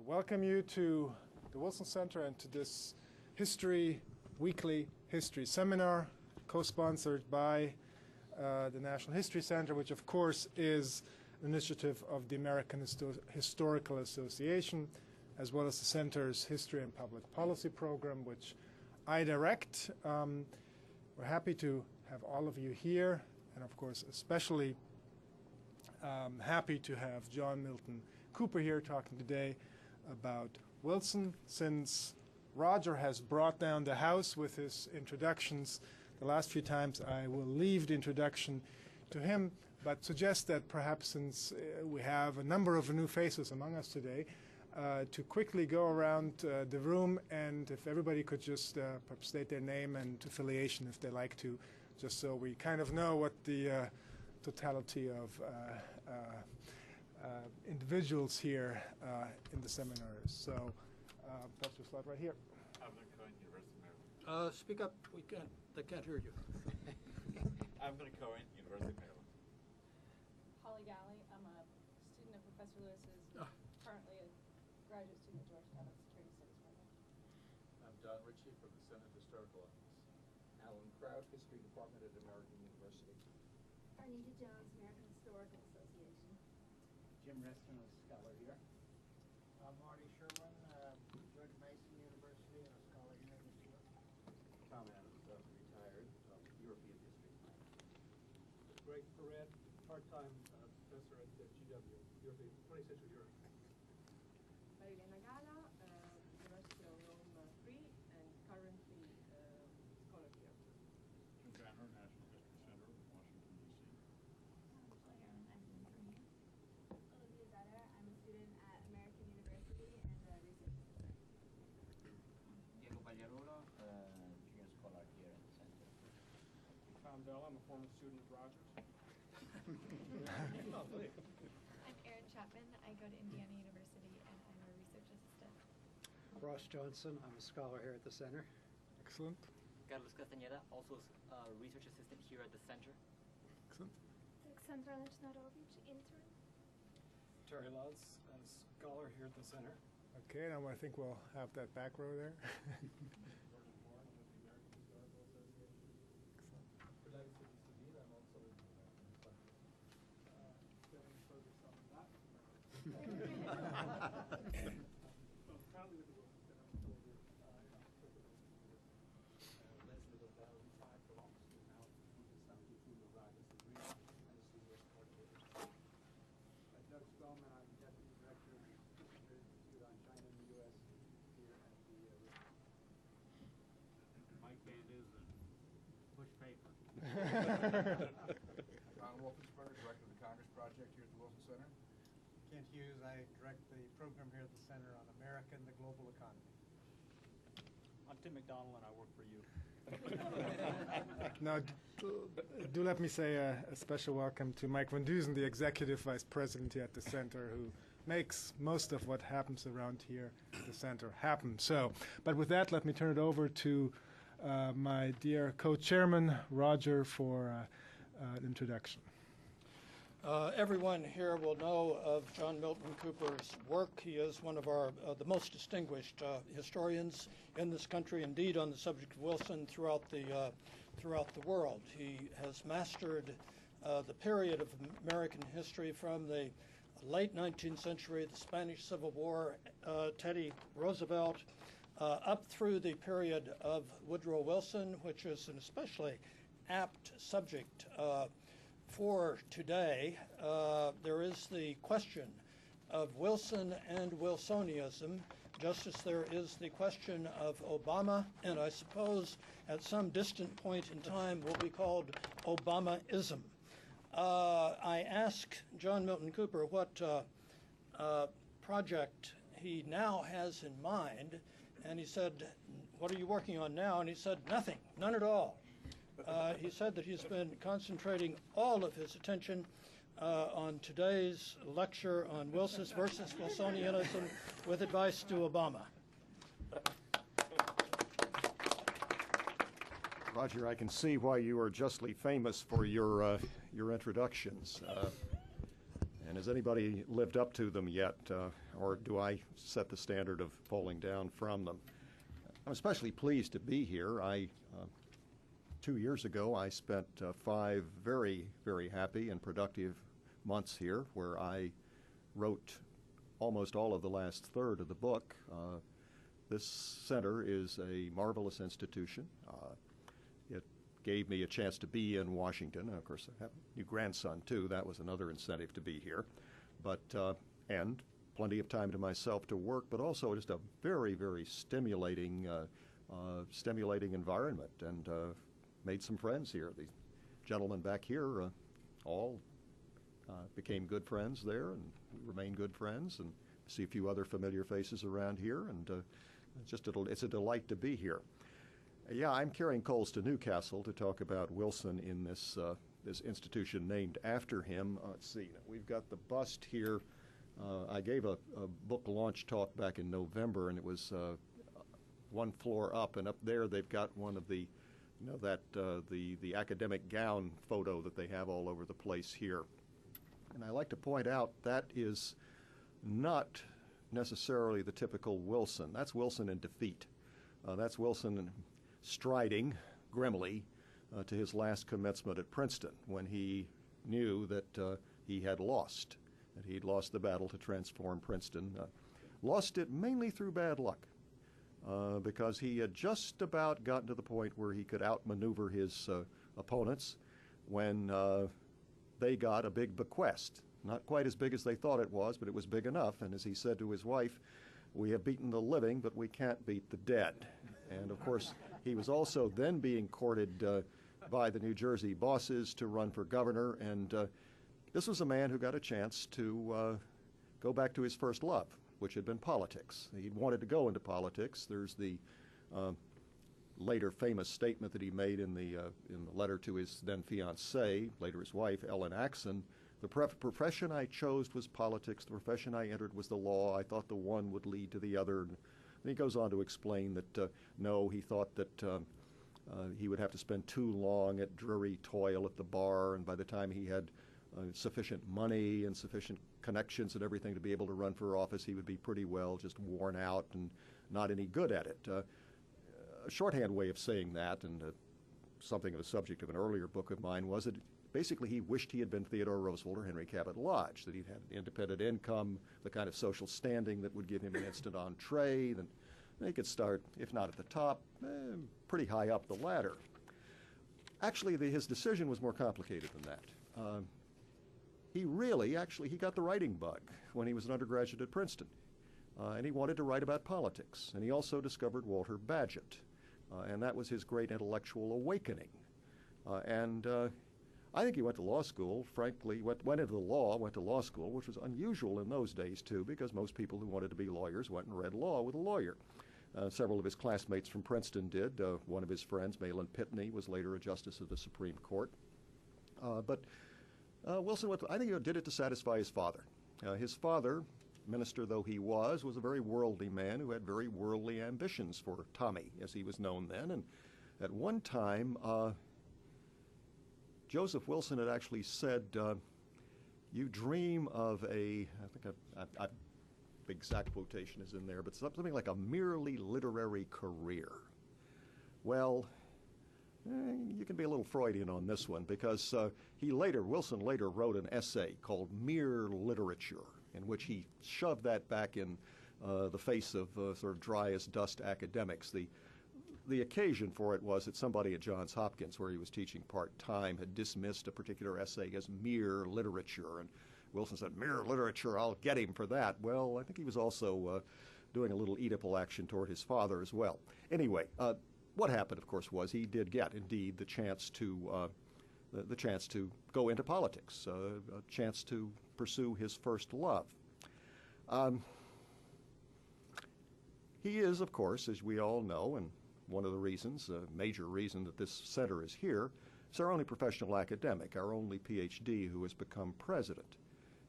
welcome you to the Wilson Center and to this weekly history seminar co-sponsored by the National History Center, which of course is an initiative of the American Historical Association, as well as the Center's History and Public Policy program, which I direct. We're happy to have all of you here, and of course especially happy to have John Milton Cooper here talking today about Wilson. Since Roger has brought down the house with his introductions the last few times, I will leave the introduction to him, but suggest that perhaps, since we have a number of new faces among us today, to quickly go around the room, and if everybody could just perhaps state their name and affiliation if they like to, just so we kind of know what the totality of individuals here in the seminar is. So perhaps we'll start right here. Speak up. They can't hear you. I'm going to Cohen, University of Maryland. Holly Galley. I'm a student of Professor Lewis's, currently a graduate student at Georgetown at the Security Studies program. I'm Don Ritchie from the Senate Historical Office. Alan Kraut, History Department at American University. Arnita Jones, American Historical Association. Jim Reston, a scholar here. Marty Sherwin, George Mason University, and a scholar here in this year. Tom Adams, retired European history. Greg Perret, part-time professor at GW, European 20th Century Europe. Marilena Gala, University of Rome Free, and currently scholar here. Jim Banner, National History Center, Washington, D.C. Claire, I'm an intern here. Olivia Zetter, I'm a student at American University and a research assistant. Diego Pagliarulo, junior scholar here at the center. Tom Bell, I'm a former student of Rogers. I'm Erin Chapman. I go to Indiana University and I'm a research assistant. Ross Johnson. I'm a scholar here at the center. Excellent. Carlos Castañeda, also a research assistant here at the center. Excellent. Alexandra Lechnadovich, intern. Terry Lutz, a scholar here at the center. Okay, now I think we'll have that back row there. Gordon Moore with the American Historical Association. Related to the Civil, I'm also getting further some of that. Proudly with the Wilson Center, I'm still here. Leslie Lobel, retired from student now, who is 72 Rogers degree and a senior coordinator. Doug Spellman, I'm Deputy Director of the Institute on China and the U.S. here at the Mike Van Dusen, push paper. Ron Wolfensberger, Director of the Congress Project here at the Wilson Center. Kent Hughes, I direct the program here at the Center on America and the Global Economy. I'm Tim McDonald, and I work for you. Now, do let me say a special welcome to Mike Van Dusen, the Executive Vice President here at the Center, who makes most of what happens around here at the Center happen. So, but with that, let me turn it over to my dear co-chairman, Roger, for an introduction. Everyone here will know of John Milton Cooper's work. He is one of our the most distinguished historians in this country, indeed on the subject of Wilson throughout the world. He has mastered the period of American history from the late 19th century, the Spanish Civil War, Teddy Roosevelt, up through the period of Woodrow Wilson, which is an especially apt subject for today. There is the question of Wilson and Wilsonianism, just as there is the question of Obama, and I suppose at some distant point in time will be called Obamaism. I asked John Milton Cooper what project he now has in mind, and he said, "What are you working on now?" And he said, "Nothing, none at all." He said that he's been concentrating all of his attention on today's lecture on Wilson versus Wilsonianism with advice to Obama. Roger, I can see why you are justly famous for your introductions. And has anybody lived up to them yet, or do I set the standard of falling down from them? I'm especially pleased to be here. 2 years ago, I spent 5 very, very happy and productive months here, where I wrote almost all of the last third of the book. This center is a marvelous institution. It gave me a chance to be in Washington. And of course, I have a new grandson, too. That was another incentive to be here. But, and plenty of time to myself to work, but also just a very, very stimulating environment, and made some friends here. The gentlemen back here all became good friends there, and we remain good friends, and see a few other familiar faces around here, and it's a delight to be here. Yeah, I'm carrying coals to Newcastle to talk about Wilson in this institution named after him. Let's see, we've got the bust here. I gave a book launch talk back in November, and it was one floor up, and up there they've got one of the, the academic gown photo that they have all over the place here. And I like to point out that is not necessarily the typical Wilson. That's Wilson in defeat. That's Wilson striding grimly to his last commencement at Princeton, when he knew that he had lost, that he'd lost the battle to transform Princeton. Lost it mainly through bad luck, because he had just about gotten to the point where he could outmaneuver his opponents when they got a big bequest. Not quite as big as they thought it was, but it was big enough. And as he said to his wife, "We have beaten the living, but we can't beat the dead." And of course, he was also then being courted by the New Jersey bosses to run for governor. And this was a man who got a chance to go back to his first love, which had been politics. He'd wanted to go into politics. There's the later famous statement that he made in the letter to his then fiancée, later his wife, Ellen Axon. "The profession I chose was politics. The profession I entered was the law. I thought the one would lead to the other." And he goes on to explain that no, he thought that he would have to spend too long at dreary toil at the bar, and by the time he had sufficient money and sufficient connections and everything to be able to run for office, he would be pretty well just worn out and not any good at it. A shorthand way of saying that, and something of the subject of an earlier book of mine, was that basically he wished he had been Theodore Roosevelt or Henry Cabot Lodge, that he'd had an independent income, the kind of social standing that would give him an instant entree, then he could start, if not at the top, pretty high up the ladder. Actually, his decision was more complicated than that. He got the writing bug when he was an undergraduate at Princeton, and he wanted to write about politics. And he also discovered Walter Bagehot, and that was his great intellectual awakening. I think he went to law school, frankly, went into the law, went to law school, which was unusual in those days, too, because most people who wanted to be lawyers went and read law with a lawyer. Several of his classmates from Princeton did. One of his friends, Mahlon Pitney, was later a justice of the Supreme Court. But Wilson, I think he did it to satisfy his father. His father, minister though he was a very worldly man who had very worldly ambitions for Tommy, as he was known then. And at one time, Joseph Wilson had actually said, "You dream of a," the exact quotation is in there, but something like a merely literary career. Well, you can be a little Freudian on this one, because Wilson later wrote an essay called Mere Literature, in which he shoved that back in the face of sort of dry as dust academics. The occasion for it was that somebody at Johns Hopkins, where he was teaching part-time, had dismissed a particular essay as mere literature, and Wilson said, "Mere literature, I'll get him for that." Well, I think he was also doing a little Oedipal action toward his father as well. Anyway, what happened, of course, was he did get, indeed, the chance to go into politics, a chance to pursue his first love. He is, of course, as we all know, and one of the reasons, a major reason that this center is here, is our only professional academic, our only PhD who has become president.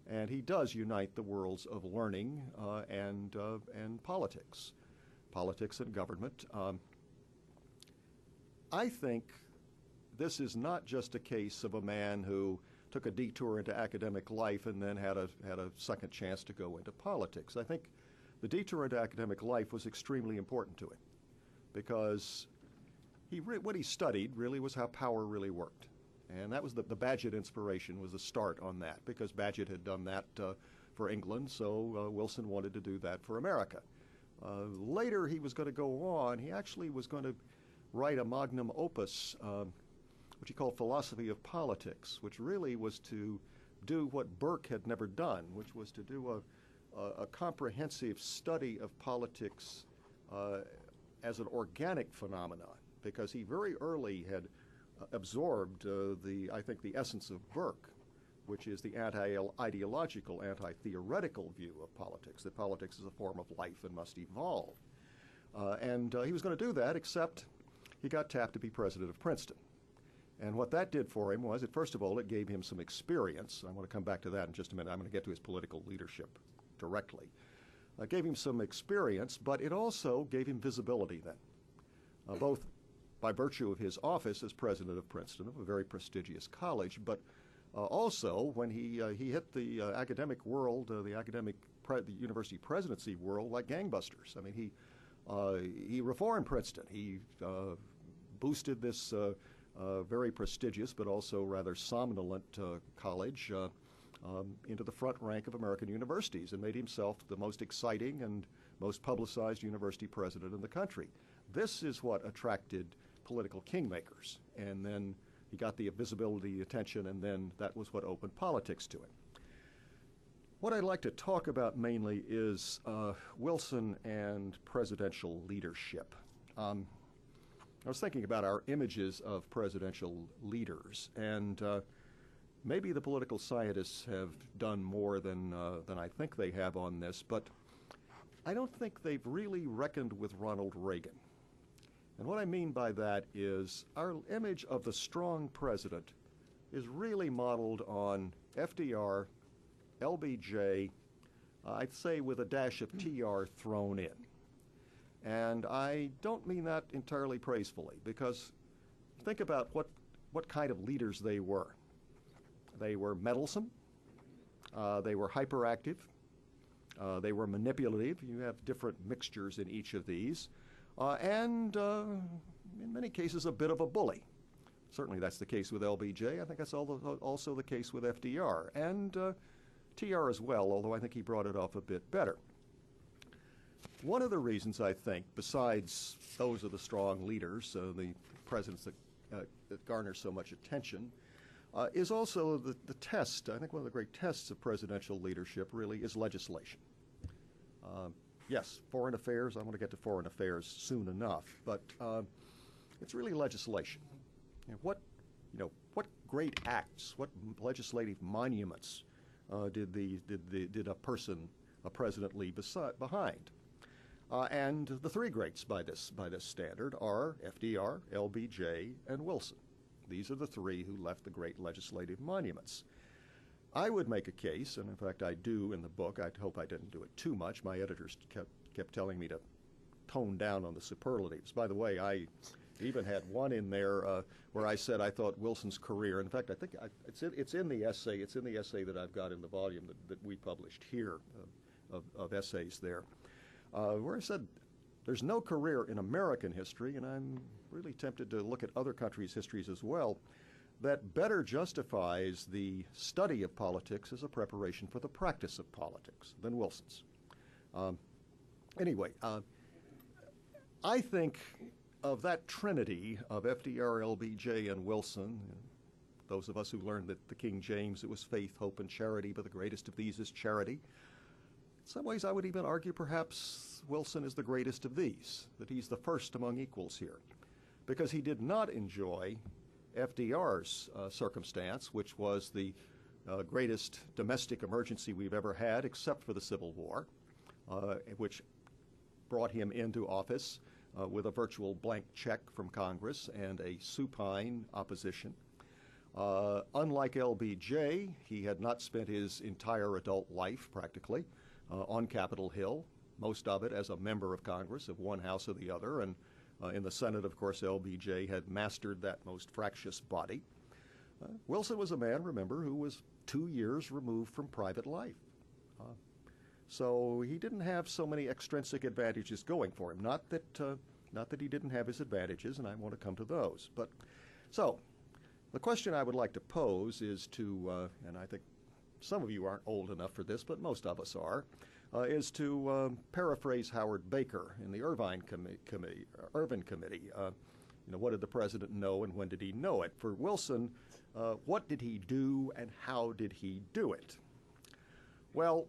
And he does unite the worlds of learning and politics and government. I think this is not just a case of a man who took a detour into academic life and then had a second chance to go into politics. I think the detour into academic life was extremely important to him because what he studied really was how power really worked. And that was the Bagehot inspiration was the start on that, because Bagehot had done that for England, so Wilson wanted to do that for America. Later he was going to go on, he actually was going to write a magnum opus, which he called Philosophy of Politics, which really was to do what Burke had never done, which was to do a comprehensive study of politics as an organic phenomenon, because he very early had absorbed I think the essence of Burke, which is the anti-ideological, anti-theoretical view of politics, that politics is a form of life and must evolve. And he was going to do that, except he got tapped to be president of Princeton. And what that did for him was, first of all, it gave him some experience. I want to come back to that in just a minute. I'm going to get to his political leadership directly. It gave him some experience, but it also gave him visibility then, both by virtue of his office as president of Princeton, of a very prestigious college, but also when he hit the academic world, the university presidency world like gangbusters. I mean, he reformed Princeton. He boosted this very prestigious but also rather somnolent college into the front rank of American universities and made himself the most exciting and most publicized university president in the country. This is what attracted political kingmakers, and then he got the visibility, attention, and then that was what opened politics to him. What I'd like to talk about mainly is Wilson and presidential leadership. I was thinking about our images of presidential leaders, and maybe the political scientists have done more than I think they have on this, but I don't think they've really reckoned with Ronald Reagan. And what I mean by that is our image of the strong president is really modeled on FDR, LBJ, I'd say with a dash of TR thrown in. And I don't mean that entirely praisefully, because think about what kind of leaders they were. They were meddlesome, they were hyperactive, they were manipulative. You have different mixtures in each of these. And in many cases, a bit of a bully. Certainly that's the case with LBJ. I think that's also the case with FDR. And TR as well, although I think he brought it off a bit better. One of the reasons, I think, besides those are the strong leaders, the presidents that garner so much attention, is also the test. I think one of the great tests of presidential leadership really is legislation. Yes, foreign affairs. I want to get to foreign affairs soon enough, but it's really legislation. What great acts, what legislative monuments did a president leave behind? And the three greats by this standard are FDR, LBJ, and Wilson. These are the three who left the great legislative monuments. I would make a case, and in fact I do in the book. I hope I didn't do it too much. My editors kept telling me to tone down on the superlatives. By the way, I even had one in there where I said I thought Wilson's career, in fact I think it's in the essay. It's in the essay that I've got in the volume that we published here of essays there, where I said there's no career in American history, and I'm really tempted to look at other countries' histories as well, that better justifies the study of politics as a preparation for the practice of politics than Wilson's. Anyway, I think of that trinity of FDR, LBJ, and Wilson, those of us who learned that the King James, it was faith, hope, and charity, but the greatest of these is charity. In some ways, I would even argue perhaps Wilson is the greatest of these, that he's the first among equals here, because he did not enjoy FDR's circumstance, which was the greatest domestic emergency we've ever had, except for the Civil War, which brought him into office with a virtual blank check from Congress and a supine opposition. Unlike LBJ, he had not spent his entire adult life, practically, on Capitol Hill, most of it as a member of Congress of one house or the other, and in the Senate, of course, LBJ had mastered that most fractious body. Wilson was a man, remember, who was 2 years removed from private life. So he didn't have so many extrinsic advantages going for him. Not that he didn't have his advantages, and I want to come to those. But so the question I would like to pose is to, and I think some of you aren't old enough for this, but most of us are, is to paraphrase Howard Baker in the Irvine Committee. What did the president know and when did he know it? For Wilson, what did he do and how did he do it? Well,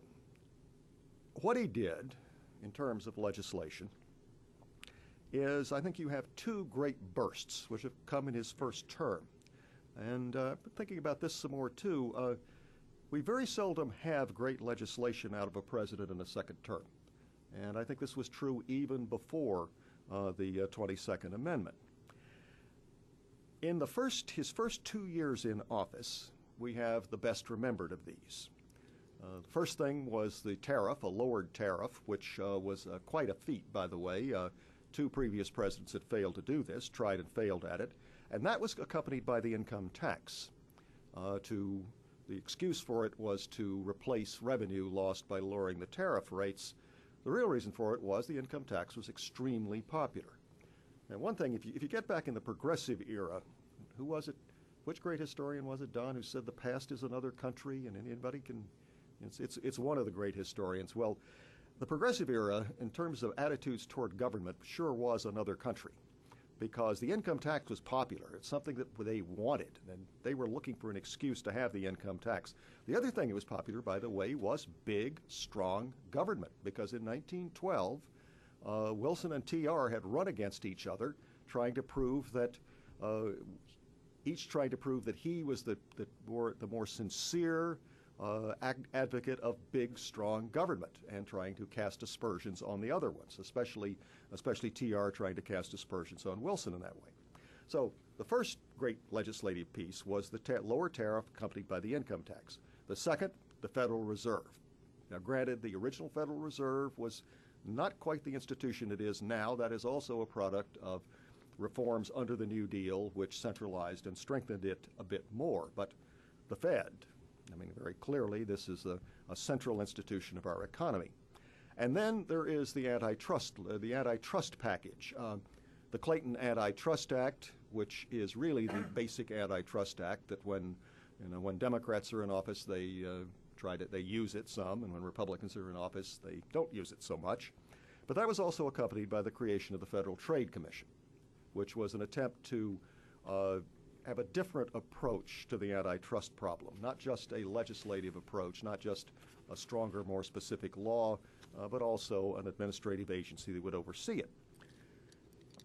what he did in terms of legislation is, I think you have two great bursts which have come in his first term. And I've been thinking about this some more too. We very seldom have great legislation out of a president in a second term. And I think this was true even before the 22nd Amendment. In his first 2 years in office, we have the best remembered of these. The first thing was the tariff, a lowered tariff, which was quite a feat, by the way. Two previous presidents had failed to do this, tried and failed at it, and that was accompanied by the income tax. The excuse for it was to replace revenue lost by lowering the tariff rates. The real reason for it was the income tax was extremely popular. And one thing, if you get back in the progressive era, who was it? Which great historian was it, Don, who said the past is another country, and anybody can? It's one of the great historians. Well, the progressive era, in terms of attitudes toward government, sure was another country, because the income tax was popular. It's something that they wanted, and they were looking for an excuse to have the income tax. The other thing that was popular, by the way, was big, strong government, because in 1912, Wilson and TR had run against each other, trying to prove that he was the more sincere advocate of big, strong government, and trying to cast aspersions on the other ones, especially TR trying to cast aspersions on Wilson in that way. So the first great legislative piece was the lower tariff accompanied by the income tax. The second, the Federal Reserve. Now, granted, the original Federal Reserve was not quite the institution it is now. That is also a product of reforms under the New Deal, which centralized and strengthened it a bit more. But the Fed, I mean, very clearly, this is a central institution of our economy. And then there is the antitrust package. The Clayton Antitrust Act, which is really the basic antitrust act that when Democrats are in office, they use it some, and when Republicans are in office, they don't use it so much. But that was also accompanied by the creation of the Federal Trade Commission, which was an attempt to have a different approach to the antitrust problem, not just a legislative approach, not just a stronger, more specific law, but also an administrative agency that would oversee it.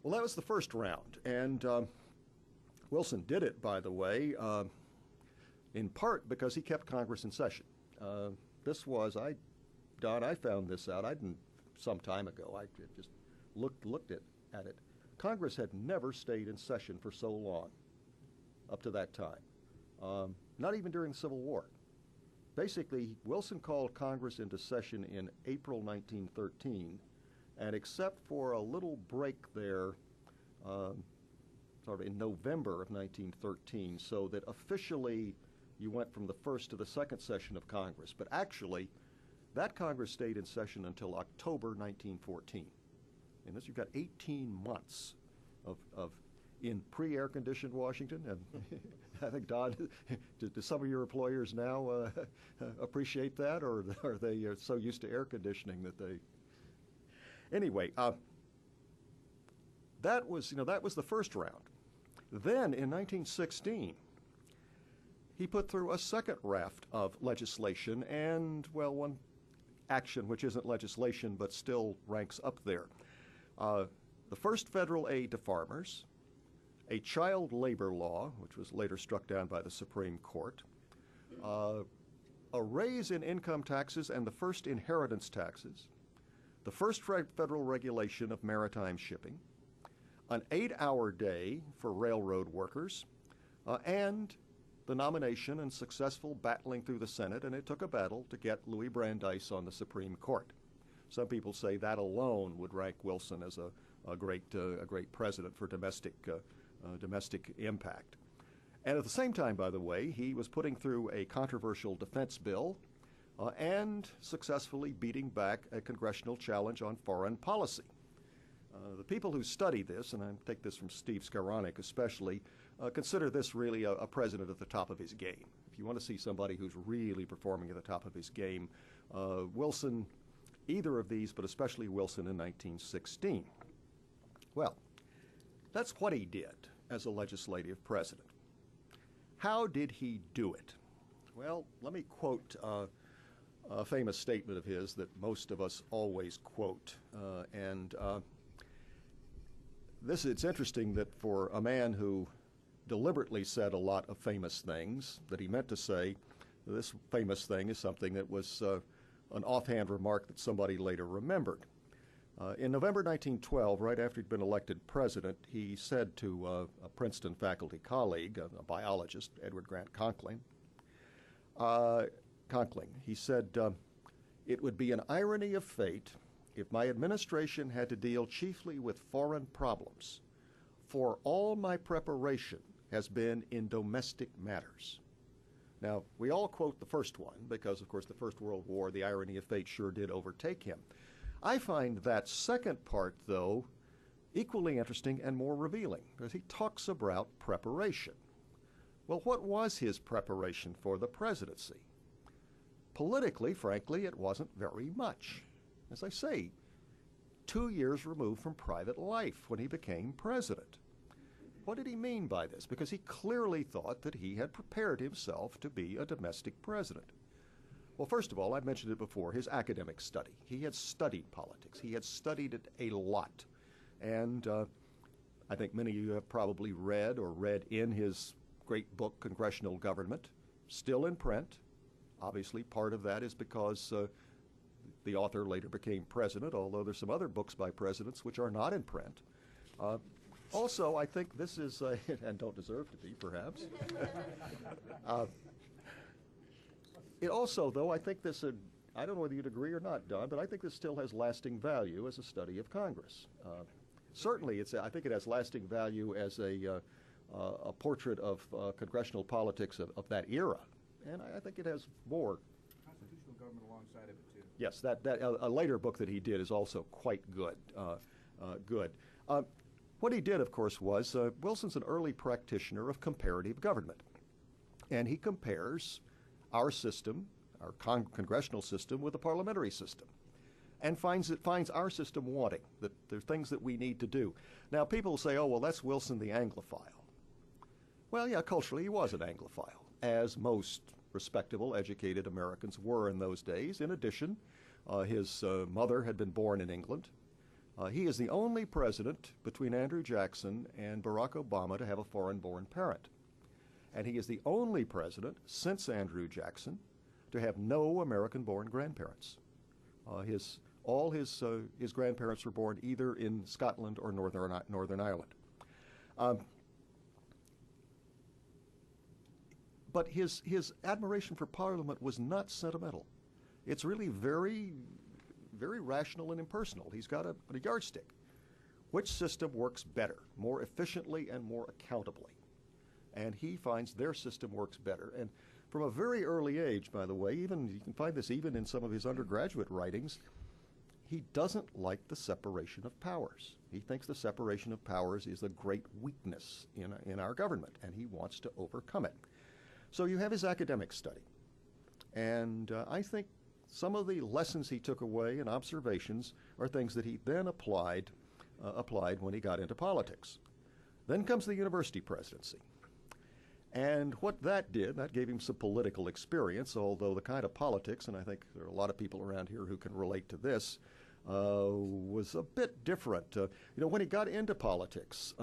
Well, that was the first round, and Wilson did it, by the way, in part because he kept Congress in session. Don, I found this out. Some time ago. I just looked at it. Congress had never stayed in session for so long, up to that time, not even during the Civil War. Basically, Wilson called Congress into session in April 1913, and except for a little break there, sort of in November of 1913, so that officially you went from the first to the second session of Congress. But actually, that Congress stayed in session until October 1914. And this, you've got 18 months of in pre-air conditioned Washington. And I think, Don, do some of your employers now appreciate that, or are they so used to air conditioning that they? Anyway, that was the first round. Then in 1916, he put through a second raft of legislation, and one action which isn't legislation but still ranks up there. The first federal aid to farmers, a child labor law, which was later struck down by the Supreme Court, a raise in income taxes and the first inheritance taxes, the first federal regulation of maritime shipping, an 8-hour day for railroad workers, and the nomination and successful battling through the Senate, and it took a battle to get Louis Brandeis on the Supreme Court. Some people say that alone would rank Wilson as a great president for domestic impact. And at the same time, by the way, he was putting through a controversial defense bill and successfully beating back a congressional challenge on foreign policy. The people who study this, and I take this from Steve Skowronek especially, consider this really a president at the top of his game. If you want to see somebody who's really performing at the top of his game, Wilson, either of these, but especially Wilson in 1916. Well, that's what he did as a legislative president. How did he do it? Well, let me quote a famous statement of his that most of us always quote. It's interesting that for a man who deliberately said a lot of famous things that he meant to say, this famous thing is something that was an offhand remark that somebody later remembered. In November 1912, right after he'd been elected president, he said to a Princeton faculty colleague, a biologist, Edward Grant Conkling, he said, "It would be an irony of fate if my administration had to deal chiefly with foreign problems, for all my preparation has been in domestic matters." Now, we all quote the first one because, of course, the First World War, the irony of fate sure did overtake him. I find that second part, though, equally interesting and more revealing because he talks about preparation. Well, what was his preparation for the presidency? Politically, frankly, it wasn't very much. As I say, 2 years removed from private life when he became president. What did he mean by this? Because he clearly thought that he had prepared himself to be a domestic president. Well, first of all, I mentioned it before, his academic study. He had studied politics. He had studied it a lot. And I think many of you have probably read or read in his great book, Congressional Government, still in print. Obviously, part of that is because the author later became president, although there's some other books by presidents which are not in print. Also, I think this is, and don't deserve to be, perhaps. It also, though, I think this, I don't know whether you'd agree or not, Don, but I think this still has lasting value as a study of Congress. Certainly, I think it has lasting value as a portrait of congressional politics of that era. And I think it has more. Constitutional government alongside of it, too. Yes, a later book that he did is also quite good. What he did, of course, was Wilson's an early practitioner of comparative government. And he compares our system, our congressional system, with the parliamentary system, and finds our system wanting, that there are things that we need to do. Now, people say, oh, well, that's Wilson the Anglophile. Well, yeah, culturally he was an Anglophile, as most respectable, educated Americans were in those days. In addition, his mother had been born in England. He is the only president between Andrew Jackson and Barack Obama to have a foreign-born parent. And he is the only president since Andrew Jackson to have no American-born grandparents. All his grandparents were born either in Scotland or Northern Ireland. But his admiration for Parliament was not sentimental. It's really very, very rational and impersonal. He's got a yardstick. Which system works better, more efficiently and more accountably? And he finds their system works better. And from a very early age, by the way, you can find this even in some of his undergraduate writings, he doesn't like the separation of powers. He thinks the separation of powers is a great weakness in our government, and he wants to overcome it. So you have his academic study. And I think some of the lessons he took away and observations are things that he then applied when he got into politics. Then comes the university presidency. And what that did, that gave him some political experience, although the kind of politics, and I think there are a lot of people around here who can relate to this, was a bit different. When he got into politics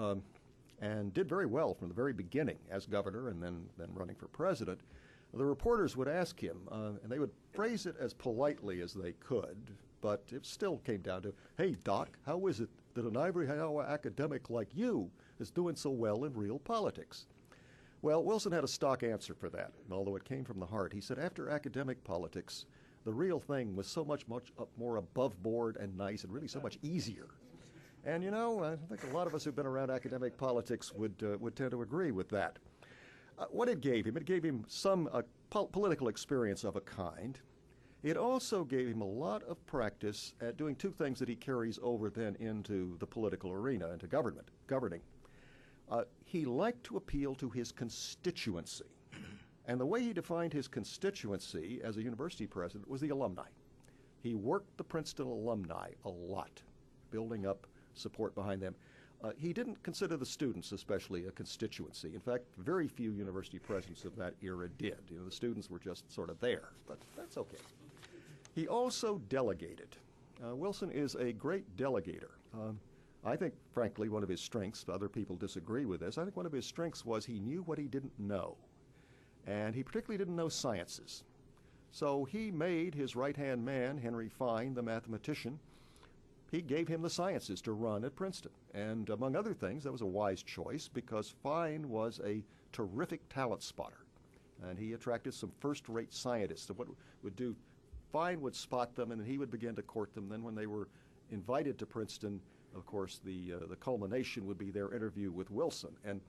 and did very well from the very beginning as governor and then running for president, the reporters would ask him, and they would phrase it as politely as they could, but it still came down to, hey, Doc, how is it that an ivory tower academic like you is doing so well in real politics? Well, Wilson had a stock answer for that, although it came from the heart. He said after academic politics, the real thing was so much more above board and nice and really so much easier. And, I think a lot of us who've been around academic politics would tend to agree with that. What it gave him some political experience of a kind. It also gave him a lot of practice at doing two things that he carries over then into the political arena, into governing. He liked to appeal to his constituency. And the way he defined his constituency as a university president was the alumni. He worked the Princeton alumni a lot, building up support behind them. He didn't consider the students especially a constituency. In fact, very few university presidents of that era did. The students were just sort of there, but that's okay. He also delegated. Wilson is a great delegator. I think, frankly, one of his strengths, other people disagree with this, I think one of his strengths was he knew what he didn't know. And he particularly didn't know sciences. So he made his right-hand man, Henry Fine, the mathematician, he gave him the sciences to run at Princeton. And among other things, that was a wise choice because Fine was a terrific talent spotter. And he attracted some first-rate scientists. And what would do, Fine would spot them and he would begin to court them. Then when they were invited to Princeton, of course, the culmination would be their interview with Wilson. And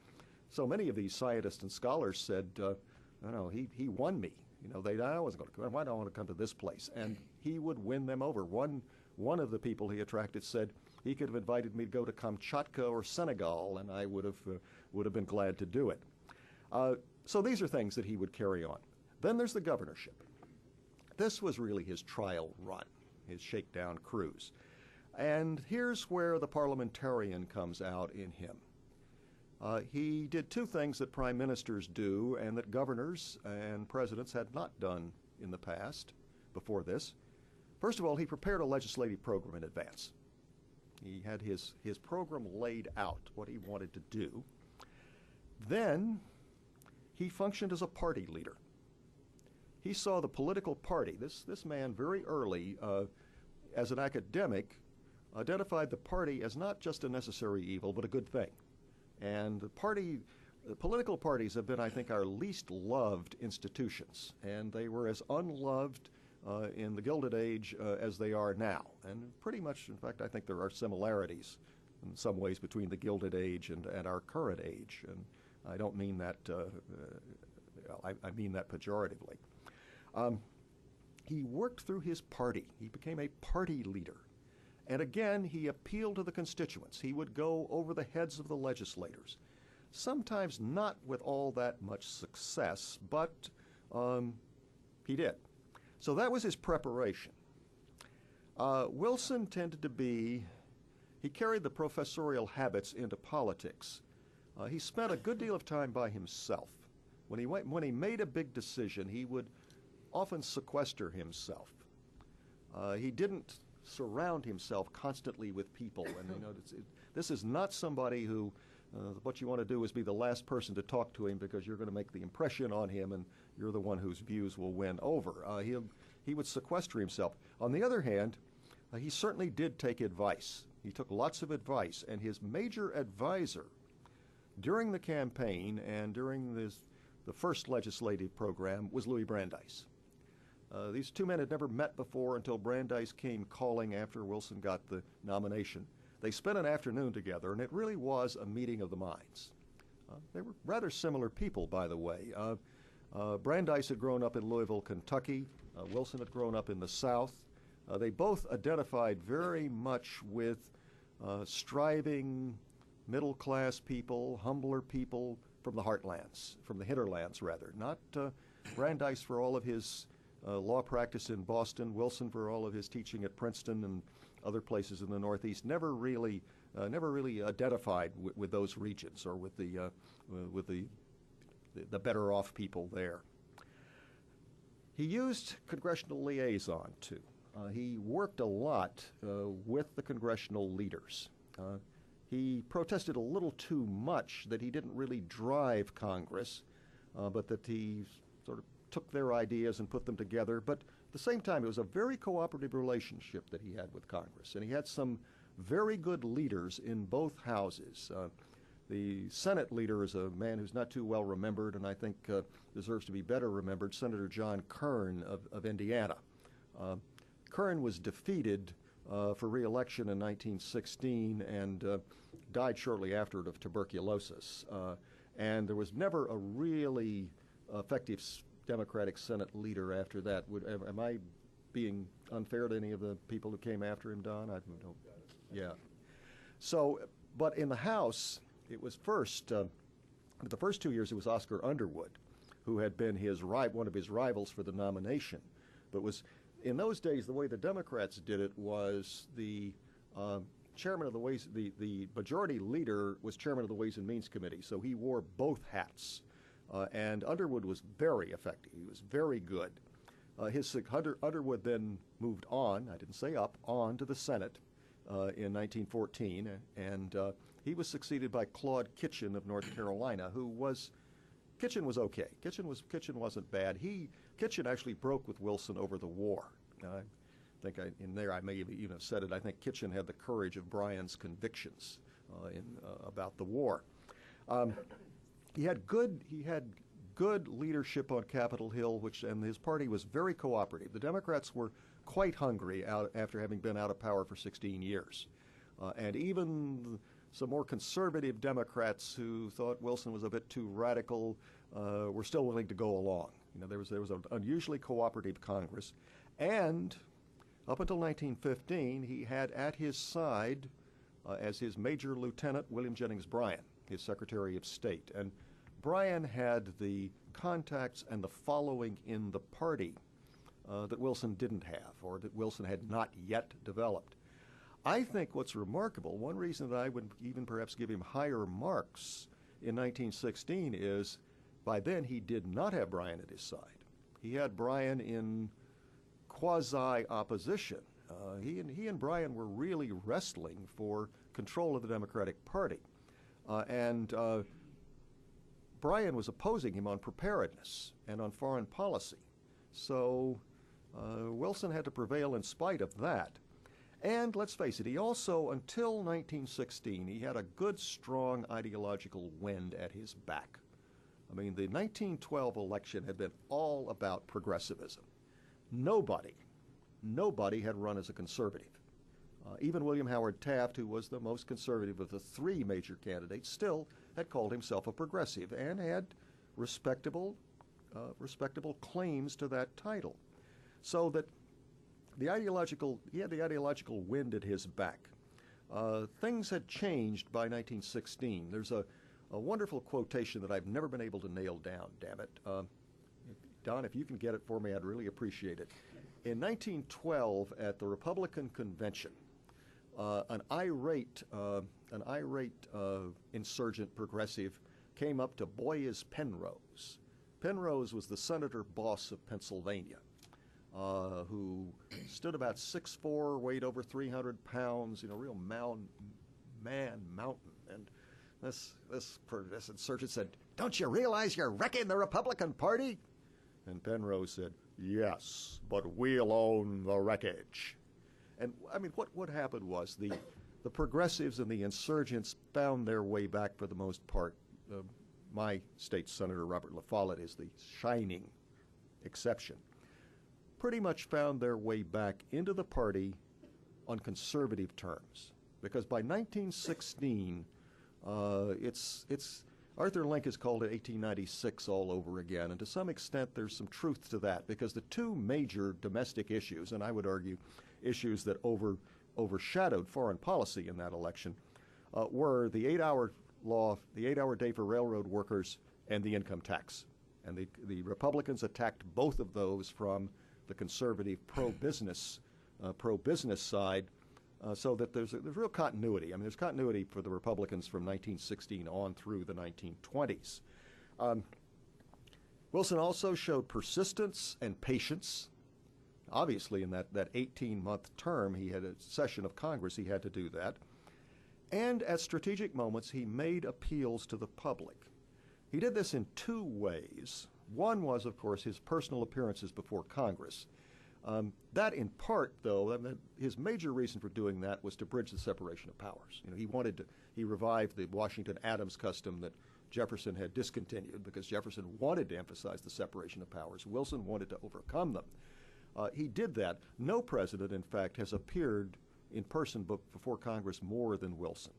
so many of these scientists and scholars said, he won me. I wasn't going to come. Why do I want to come to this place? And he would win them over. One of the people he attracted said he could have invited me to go to Kamchatka or Senegal, and I would have been glad to do it. So these are things that he would carry on. Then there's the governorship. This was really his trial run, his shakedown cruise. And here's where the parliamentarian comes out in him. He did two things that prime ministers do and that governors and presidents had not done in the past before this. First of all, he prepared a legislative program in advance. He had his program laid out, what he wanted to do. Then he functioned as a party leader. He saw the political party. This man very early, as an academic, identified the party as not just a necessary evil, but a good thing. And the political parties have been, I think, our least loved institutions. And they were as unloved in the Gilded Age as they are now. And pretty much, in fact, I think there are similarities in some ways between the Gilded Age and our current age. And I don't mean that, I mean that pejoratively. He worked through his party. He became a party leader. And again, he appealed to the constituents. He would go over the heads of the legislators, sometimes not with all that much success, but he did. So that was his preparation. Wilson tended to be, he carried the professorial habits into politics. He spent a good deal of time by himself. When he made a big decision, he would often sequester himself. He didn't surround himself constantly with people. And this is not somebody who, what you want to do is be the last person to talk to him because you're going to make the impression on him and you're the one whose views will win over. He would sequester himself. On the other hand, he certainly did take advice. He took lots of advice, and his major advisor during the campaign and during the first legislative program was Louis Brandeis. These two men had never met before until Brandeis came calling after Wilson got the nomination. They spent an afternoon together, and it really was a meeting of the minds. They were rather similar people, by the way. Brandeis had grown up in Louisville, Kentucky. Wilson had grown up in the South. They both identified very much with striving middle-class people, humbler people from the heartlands, from the hinterlands, rather. Not Brandeis for all of his law practice in Boston, Wilson for all of his teaching at Princeton and other places in the Northeast, never really identified with those regions or with the better off people there. He used congressional liaison too. He worked a lot with the congressional leaders. He protested a little too much that he didn't really drive Congress, but that he sort of took their ideas and put them together. But at the same time, it was a very cooperative relationship that he had with Congress. And he had some very good leaders in both houses. The Senate leader is a man who's not too well remembered and I think deserves to be better remembered, Senator John Kern of Indiana. Kern was defeated for re-election in 1916 and died shortly after it of tuberculosis. and there was never a really effective Democratic Senate leader after that. Am I being unfair to any of the people who came after him, Don? I don't. Yeah. So, but in the House, it was first. The first 2 years, it was Oscar Underwood, who had been one of his rivals for the nomination, but was in those days the way the Democrats did it was the chairman of the the majority leader was chairman of the Ways and Means Committee, so he wore both hats. And Underwood was very effective. He was very good. Underwood then moved on, I didn't say up, on to the Senate in 1914, and he was succeeded by Claude Kitchen of North Carolina, Kitchen was okay. Kitchen wasn't bad. Kitchen actually broke with Wilson over the war. I think I may even have said it. I think Kitchen had the courage of Bryan's convictions about the war. He had good leadership on Capitol Hill, and his party was very cooperative. The Democrats were quite hungry after having been out of power for 16 years, and even some more conservative Democrats who thought Wilson was a bit too radical were still willing to go along. There was an unusually cooperative Congress, and up until 1915, he had at his side as his major lieutenant William Jennings Bryan, his Secretary of State. And Bryan had the contacts and the following in the party that Wilson didn't have, or that Wilson had not yet developed. I think what's remarkable, one reason that I would even perhaps give him higher marks in 1916 is by then he did not have Bryan at his side. He had Bryan in quasi-opposition. He and Bryan were really wrestling for control of the Democratic Party. And Bryan was opposing him on preparedness and on foreign policy. So Wilson had to prevail in spite of that. And let's face it, he also, until 1916, he had a good, strong ideological wind at his back. I mean, the 1912 election had been all about progressivism. Nobody had run as a conservative. Even William Howard Taft, who was the most conservative of the three major candidates, still had called himself a progressive and had respectable claims to that title. So that he had the ideological wind at his back. Things had changed by 1916. There's a wonderful quotation that I've never been able to nail down, damn it. Don, if you can get it for me, I'd really appreciate it. In 1912, at the Republican Convention, an irate insurgent progressive came up to Boyes Penrose. Penrose was the senator boss of Pennsylvania, who stood about 6'4", weighed over 300 pounds, real mountain. And this insurgent said, "Don't you realize you're wrecking the Republican Party?" And Penrose said, "Yes, but we'll own the wreckage." And I mean, what happened was the progressives and the insurgents found their way back for the most part. My state senator, Robert La Follette, is the shining exception. Pretty much found their way back into the party on conservative terms. Because by 1916, Arthur Link has called it 1896 all over again, and to some extent there's some truth to that, because the two major domestic issues, and I would argue issues that overshadowed foreign policy in that election, were the 8-hour law, the 8-hour day for railroad workers, and the income tax. And the Republicans attacked both of those from the conservative pro-business side, so that there's real continuity. I mean, there's continuity for the Republicans from 1916 on through the 1920s. Wilson also showed persistence and patience. Obviously, in that 18-month term, he had a session of Congress, he had to do that. And at strategic moments, he made appeals to the public. He did this in two ways. One was, of course, his personal appearances before Congress. That, in part, though, his major reason for doing that was to bridge the separation of powers. He revived the Washington-Adams custom that Jefferson had discontinued, because Jefferson wanted to emphasize the separation of powers. Wilson wanted to overcome them. He did that. No president, in fact, has appeared in person before Congress more than Wilson,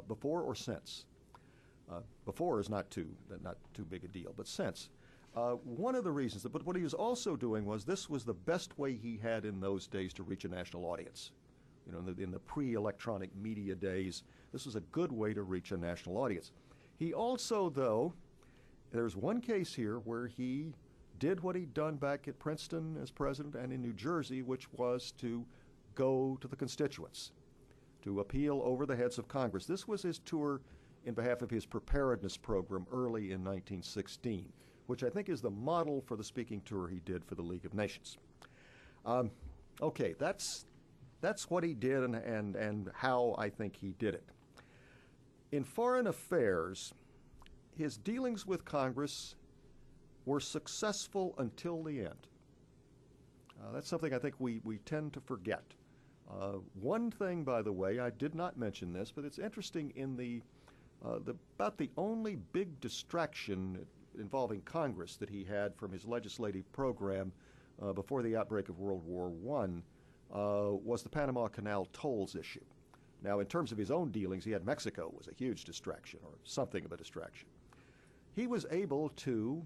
before or since. Before is not too big a deal, but since. One of the reasons, but what he was also doing was this was the best way he had in those days to reach a national audience. You know, in the pre-electronic media days, this was a good way to reach a national audience. He also, though, there's one case here where he did what he'd done back at Princeton as president and in New Jersey, which was to go to the constituents, to appeal over the heads of Congress. This was his tour in behalf of his preparedness program early in 1916, which I think is the model for the speaking tour he did for the League of Nations. Okay, that's what he did and how I think he did it. In foreign affairs, his dealings with Congress were successful until the end. That's something I think we tend to forget. One thing, by the way, I did not mention this, but it's interesting in about the only big distraction involving Congress that he had from his legislative program before the outbreak of World War I was the Panama Canal tolls issue. Now, in terms of his own dealings, he had Mexico was a huge distraction, or something of a distraction. He was able to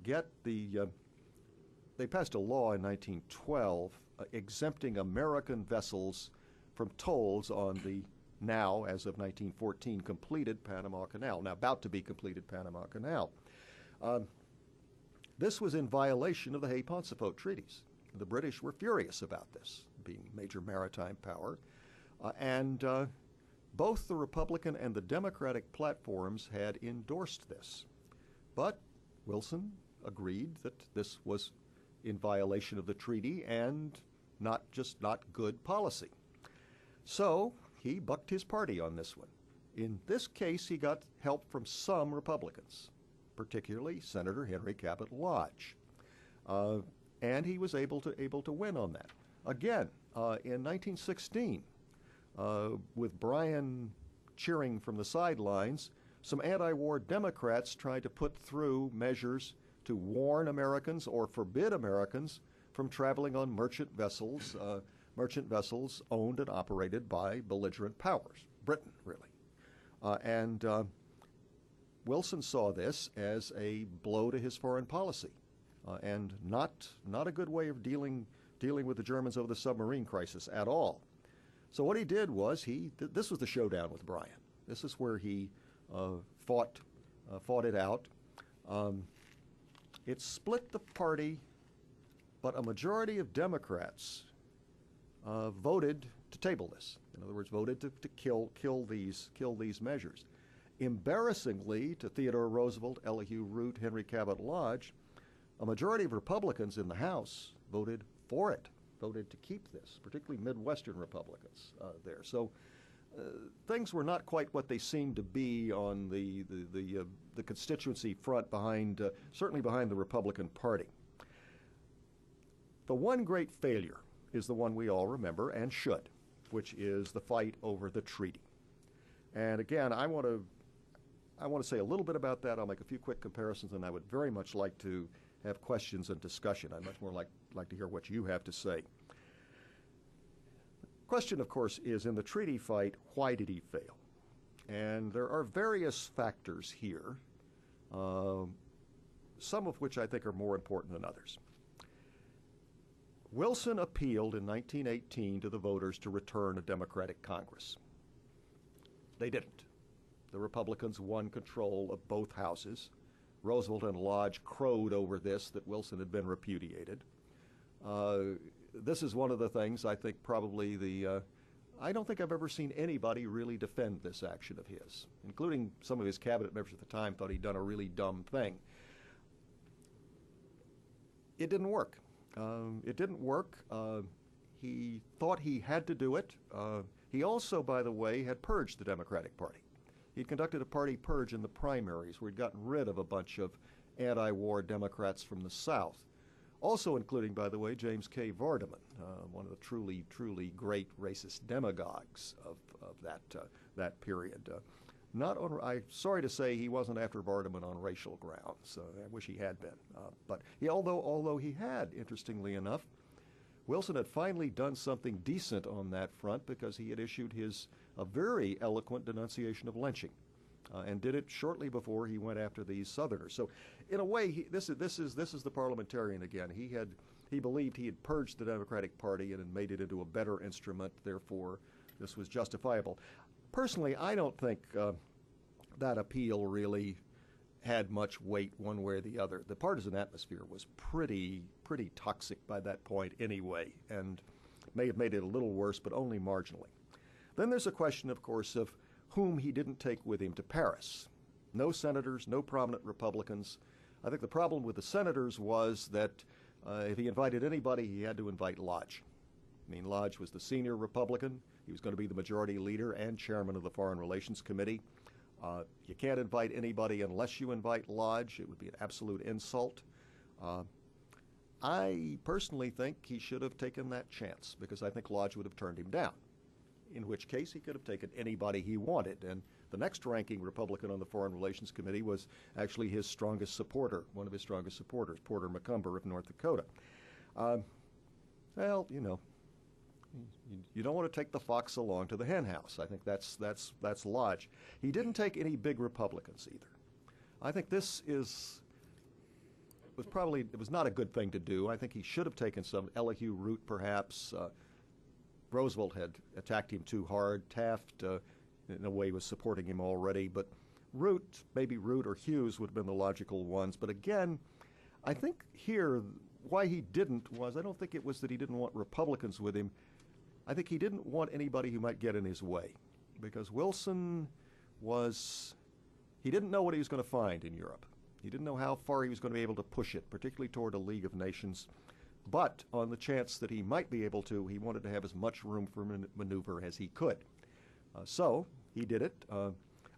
get they passed a law in 1912 exempting American vessels from tolls on the now, as of 1914, completed Panama Canal, now about to be completed Panama Canal. This was in violation of the Hay-Pauncefote treaties. The British were furious about this, being major maritime power, and both the Republican and the Democratic platforms had endorsed this. But Wilson agreed that this was in violation of the treaty and not good policy. So he bucked his party on this one. In this case, he got help from some Republicans, particularly Senator Henry Cabot Lodge, and he was able to win on that. Again, in 1916, with Bryan cheering from the sidelines, some anti-war Democrats tried to put through measures to warn Americans or forbid Americans from traveling on merchant vessels owned and operated by belligerent powers, Britain, really. And Wilson saw this as a blow to his foreign policy, and not a good way of dealing with the Germans over the submarine crisis at all. So what he did was this was the showdown with Bryan. This is where he fought it out. It split the party, but a majority of Democrats voted to table this. In other words, voted to kill these measures. Embarrassingly to Theodore Roosevelt, Elihu Root, Henry Cabot Lodge, a majority of Republicans in the House voted for it, voted to keep this, particularly Midwestern Republicans there. So things were not quite what they seemed to be on the constituency front certainly behind the Republican Party. The one great failure is the one we all remember and should, which is the fight over the treaty. And again, I want to say a little bit about that. I'll make a few quick comparisons, and I would very much like to have questions and discussion. I'd much more like to hear what you have to say. The question, of course, is in the treaty fight, why did he fail? And there are various factors here, some of which I think are more important than others. Wilson appealed in 1918 to the voters to return a Democratic Congress. They didn't. The Republicans won control of both houses. Roosevelt and Lodge crowed over this, that Wilson had been repudiated. This is one of the things I think probably I don't think I've ever seen anybody really defend this action of his, including some of his cabinet members at the time thought he'd done a really dumb thing. It didn't work. He thought he had to do it. He also, by the way, had purged the Democratic Party. He'd conducted a party purge in the primaries where he'd gotten rid of a bunch of anti-war Democrats from the South, also including, by the way, James K. Vardaman, one of the truly great racist demagogues of that period. I'm sorry to say he wasn't after Vardaman on racial grounds. I wish he had been. But although he had, interestingly enough, Wilson had finally done something decent on that front because he had issued a very eloquent denunciation of lynching and did it shortly before he went after these Southerners. So, in a way, this is the parliamentarian again. He believed he had purged the Democratic Party and had made it into a better instrument. Therefore, this was justifiable. Personally, I don't think that appeal really had much weight one way or the other. The partisan atmosphere was pretty toxic by that point anyway, and may have made it a little worse, but only marginally. Then there's a question, of course, of whom he didn't take with him to Paris. No senators, no prominent Republicans. I think the problem with the senators was that if he invited anybody, he had to invite Lodge. I mean, Lodge was the senior Republican. He was going to be the majority leader and chairman of the Foreign Relations Committee. You can't invite anybody unless you invite Lodge. It would be an absolute insult. I personally think he should have taken that chance because I think Lodge would have turned him down, in which case he could have taken anybody he wanted. And the next ranking Republican on the Foreign Relations Committee was actually his strongest supporter, one of his strongest supporters, Porter McCumber of North Dakota. Well, you know, you don't want to take the fox along to the hen house. I think that's Lodge. He didn't take any big Republicans either. I think this was not a good thing to do. I think he should have taken some Elihu Root, perhaps. Roosevelt had attacked him too hard. Taft, in a way, was supporting him already. But Root, maybe Root or Hughes would have been the logical ones. But again, I think here why he didn't was I don't think it was that he didn't want Republicans with him. I think he didn't want anybody who might get in his way, because Wilson he didn't know what he was going to find in Europe. He didn't know how far he was going to be able to push it, particularly toward a League of Nations. But on the chance that he might be able to, he wanted to have as much room for maneuver as he could. So he did it.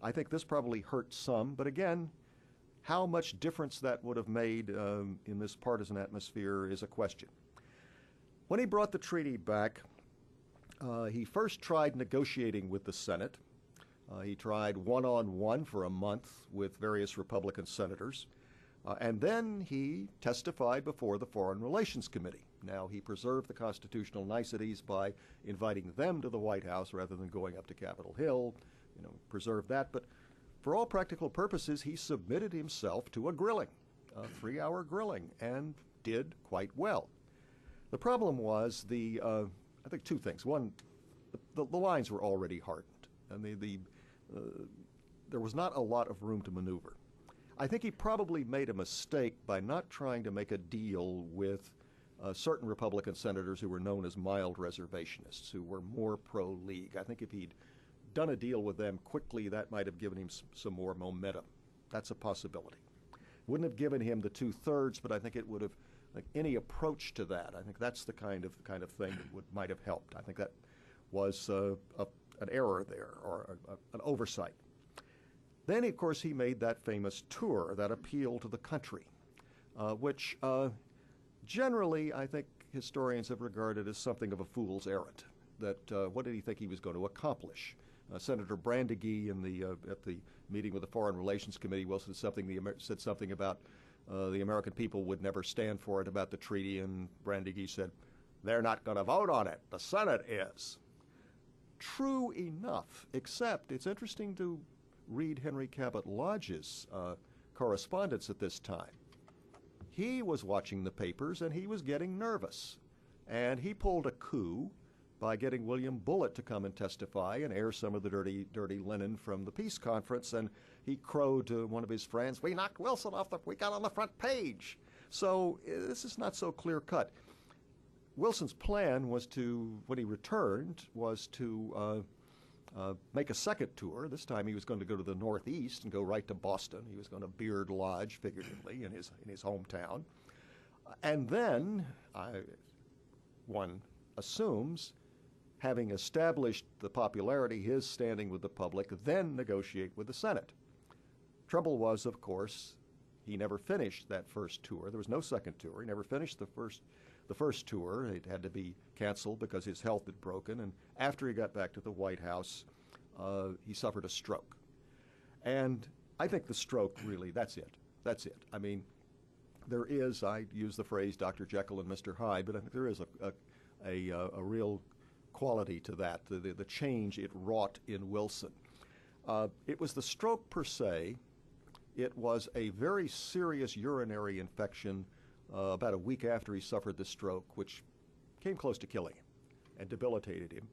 I think this probably hurt some, but again, how much difference that would have made in this partisan atmosphere is a question. When he brought the treaty back, he first tried negotiating with the Senate. He tried one-on-one for a month with various Republican senators. And then he testified before the Foreign Relations Committee. Now, he preserved the constitutional niceties by inviting them to the White House rather than going up to Capitol Hill, preserved that. But for all practical purposes, he submitted himself to a grilling, a 3-hour grilling, and did quite well. The problem was I think two things. One, the lines were already hardened, and there was not a lot of room to maneuver. I think he probably made a mistake by not trying to make a deal with certain Republican senators who were known as mild reservationists, who were more pro-League. I think if he'd done a deal with them quickly, that might have given him some more momentum. That's a possibility. Wouldn't have given him the 2/3, but I think it would have, like any approach to that, I think that's the kind of thing that might have helped. I think that was an error there, or an oversight. Then, of course, he made that famous tour, that appeal to the country, which generally I think historians have regarded as something of a fool's errand. That what did he think he was going to accomplish? Senator Brandegee at the meeting with the Foreign Relations Committee, Wilson said something about the American people would never stand for it about the treaty, and Brandegee said, "They're not going to vote on it. The Senate is." True enough, except it's interesting to read Henry Cabot Lodge's correspondence at this time. He was watching the papers and he was getting nervous, and he pulled a coup by getting William Bullitt to come and testify and air some of the dirty linen from the peace conference, and he crowed to one of his friends, "We knocked Wilson off we got on the front page." So this is not so clear-cut. Wilson's plan was when he returned, was to make a second tour. This time he was going to go to the Northeast and go right to Boston. He was going to beard Lodge, figuratively, in his hometown. And then, one assumes, having established the popularity, his standing with the public, then negotiate with the Senate. Trouble was, of course, he never finished that first tour. There was no second tour. He never finished the first tour. It had to be canceled because his health had broken. And after he got back to the White House, he suffered a stroke. And I think the stroke, really, that's it. That's it. I mean, there is, I use the phrase Dr. Jekyll and Mr. Hyde, but I think there is a real quality to that, the change it wrought in Wilson. It was the stroke per se. It was a very serious urinary infection about a week after he suffered the stroke, which came close to killing him and debilitated him.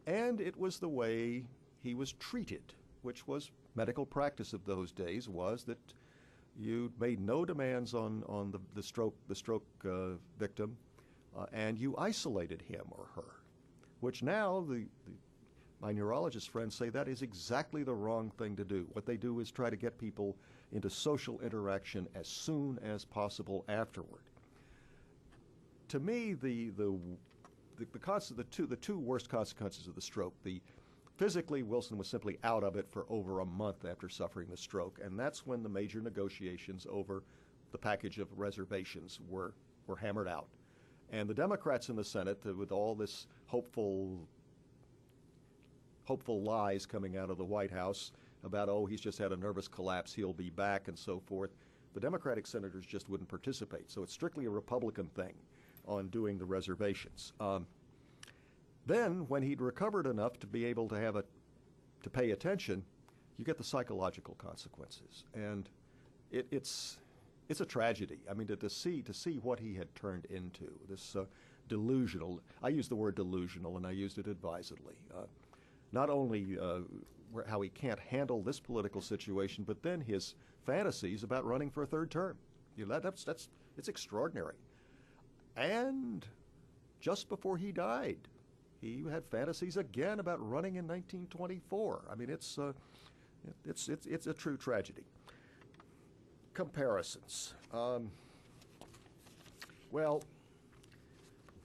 And it was the way he was treated, which was medical practice of those days, was that you made no demands on the stroke victim, and you isolated him or her, which now my neurologist friends say that is exactly the wrong thing to do. What they do is try to get people into social interaction as soon as possible afterward. To me, the two worst consequences of the stroke, physically, Wilson was simply out of it for over a month after suffering the stroke, and that's when the major negotiations over the package of reservations were hammered out. And the Democrats in the Senate, with all this hopeful lies coming out of the White House about, oh, he's just had a nervous collapse, he'll be back, and so forth, the Democratic senators just wouldn't participate. So it's strictly a Republican thing on doing the reservations. Then, when he'd recovered enough to be able to pay attention, you get the psychological consequences, and it's a tragedy. I mean, to see what he had turned into, this delusional. I use the word delusional, and I used it advisedly. Not only how he can't handle this political situation, but then his fantasies about running for a third term. It's extraordinary. And just before he died, he had fantasies again about running in 1924. I mean, it's a true tragedy. Comparisons. Well,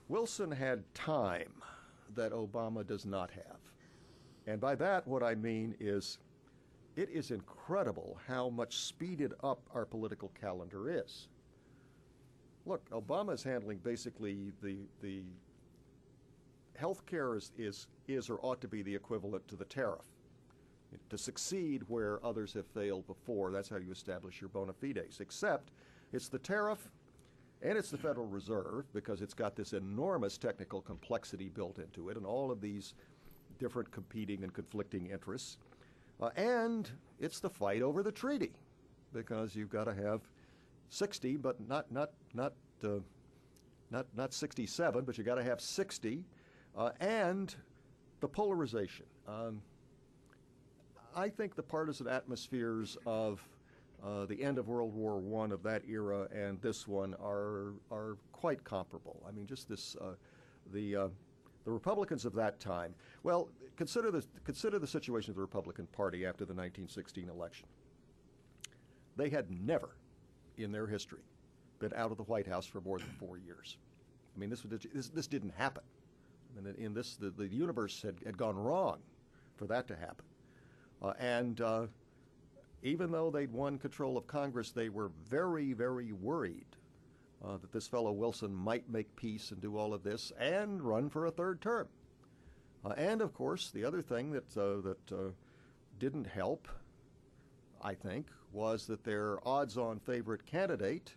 Wilson had time that Obama does not have. And by that, what I mean is, it is incredible how much speeded up our political calendar is. Look, Obama is handling basically the health care is or ought to be the equivalent to the tariff. To succeed where others have failed before, that's how you establish your bona fides. Except it's the tariff and it's the Federal Reserve, because it's got this enormous technical complexity built into it and all of these different competing and conflicting interests. And it's the fight over the treaty, because you've got to have 60, but not 67, but you got to have 60, and the polarization. I think the partisan atmospheres of the end of World War I of that era and this one are quite comparable. I mean, just this the Republicans of that time. Well, consider the situation of the Republican Party after the 1916 election. They had never, in their history, been out of the White House for more than 4 years. I mean, this didn't happen. I mean, the universe had gone wrong for that to happen. And even though they'd won control of Congress, they were very, very worried that this fellow Wilson might make peace and do all of this and run for a third term. And of course, the other thing that didn't help, I think, was that their odds-on favorite candidate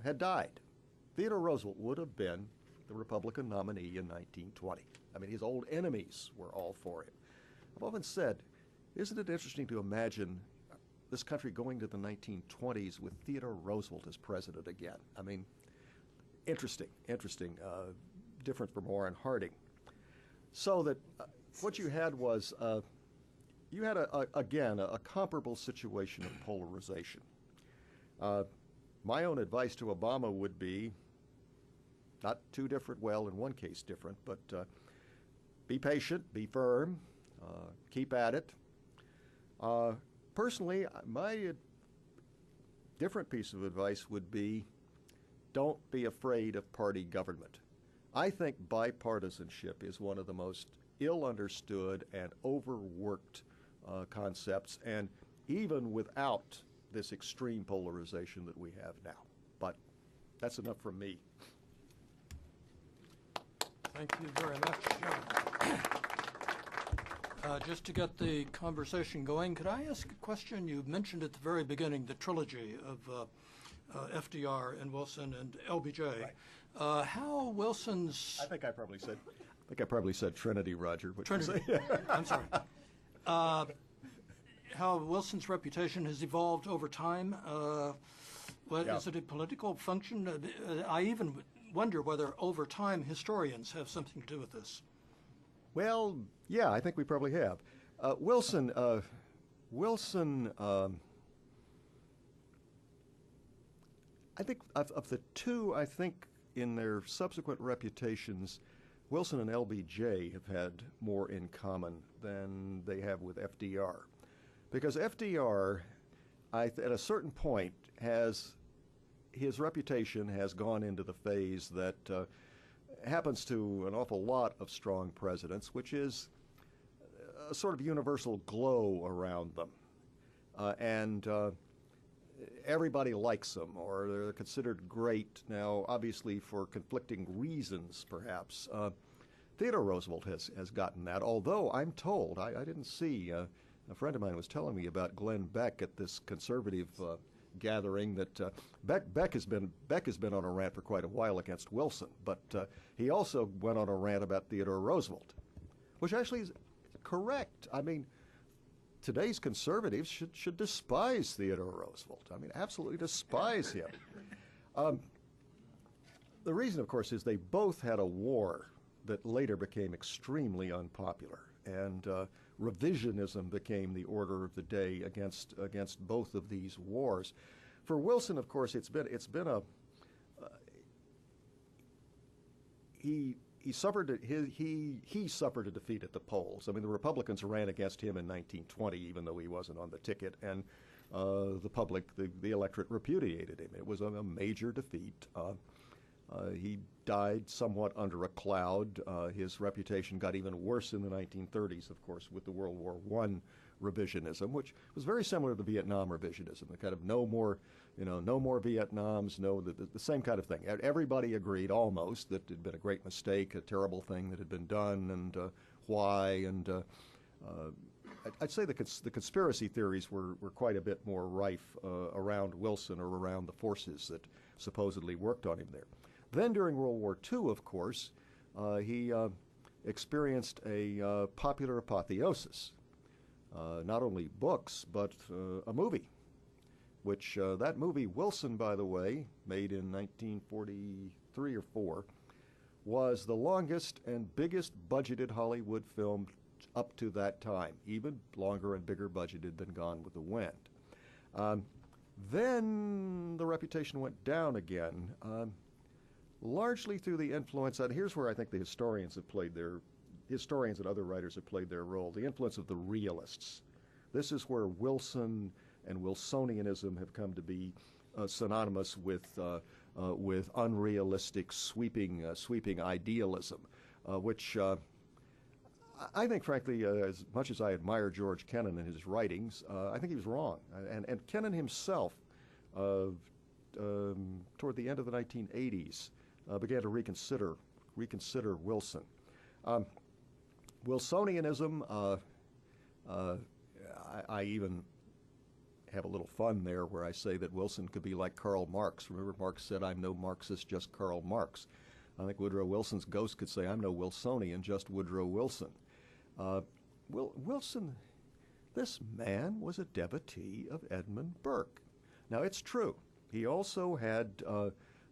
had died. Theodore Roosevelt would have been the Republican nominee in 1920. I mean, his old enemies were all for him. I've often said, isn't it interesting to imagine this country going to the 1920s with Theodore Roosevelt as president again? I mean, interesting, different from Warren Harding. So that what you had was, you had, again, a comparable situation of polarization. My own advice to Obama would be, not too different, well, in one case different, but be patient, be firm, keep at it. Personally, my different piece of advice would be, don't be afraid of party government. I think bipartisanship is one of the most ill-understood and overworked concepts, and even without this extreme polarization that we have now. But that's enough from me. Thank you very much. Just to get the conversation going, could I ask a question? You mentioned at the very beginning the trilogy of FDR and Wilson and LBJ. Right. How Wilson's... I think I probably said Trinity, Roger. Trinity. I'm sorry. how Wilson's reputation has evolved over time? Yeah. Is it a political function? I even wonder whether over time historians have something to do with this. Well, yeah, I think we probably have. Wilson, I think of the two, I think in their subsequent reputations, Wilson and LBJ have had more in common than they have with FDR. Because FDR, at a certain point, his reputation has gone into the phase that happens to an awful lot of strong presidents, which is a sort of universal glow around them. And everybody likes them, or they're considered great. Now, obviously, for conflicting reasons, perhaps. Theodore Roosevelt has gotten that, although I'm told, I didn't see, a friend of mine was telling me about Glenn Beck at this conservative gathering that Beck has been on a rant for quite a while against Wilson, but he also went on a rant about Theodore Roosevelt, which actually is correct. I mean, today's conservatives should despise Theodore Roosevelt. I mean, absolutely despise him. The reason, of course, is they both had a war that later became extremely unpopular, and revisionism became the order of the day against both of these wars. For Wilson, of course, it's been a he suffered a defeat at the polls. I mean, the Republicans ran against him in 1920, even though he wasn't on the ticket, and the electorate repudiated him. It was a major defeat. He died somewhat under a cloud. His reputation got even worse in the 1930s, of course, with the World War I revisionism, which was very similar to the Vietnam revisionism, the kind of no more Vietnams, the same kind of thing. Everybody agreed almost that it had been a great mistake, a terrible thing that had been done, and why. And I'd say the conspiracy theories were quite a bit more rife around Wilson or around the forces that supposedly worked on him there. Then during World War II, of course, he experienced a popular apotheosis. Not only books, but a movie, which that movie, Wilson, by the way, made in 1943 or 4, was the longest and biggest budgeted Hollywood film up to that time, even longer and bigger budgeted than Gone with the Wind. Then the reputation went down again, largely through the influence, and here's where I think the historians and other writers have played their role, the influence of the realists. This is where Wilson and Wilsonianism have come to be synonymous with unrealistic, sweeping idealism, which I think, frankly, as much as I admire George Kennan and his writings, I think he was wrong. And Kennan himself, toward the end of the 1980s, began to reconsider Wilson. Wilsonianism, I even have a little fun there where I say that Wilson could be like Karl Marx. Remember, Marx said, "I'm no Marxist, just Karl Marx." I think Woodrow Wilson's ghost could say, "I'm no Wilsonian, just Woodrow Wilson." Wilson, this man was a devotee of Edmund Burke. Now, it's true. He also had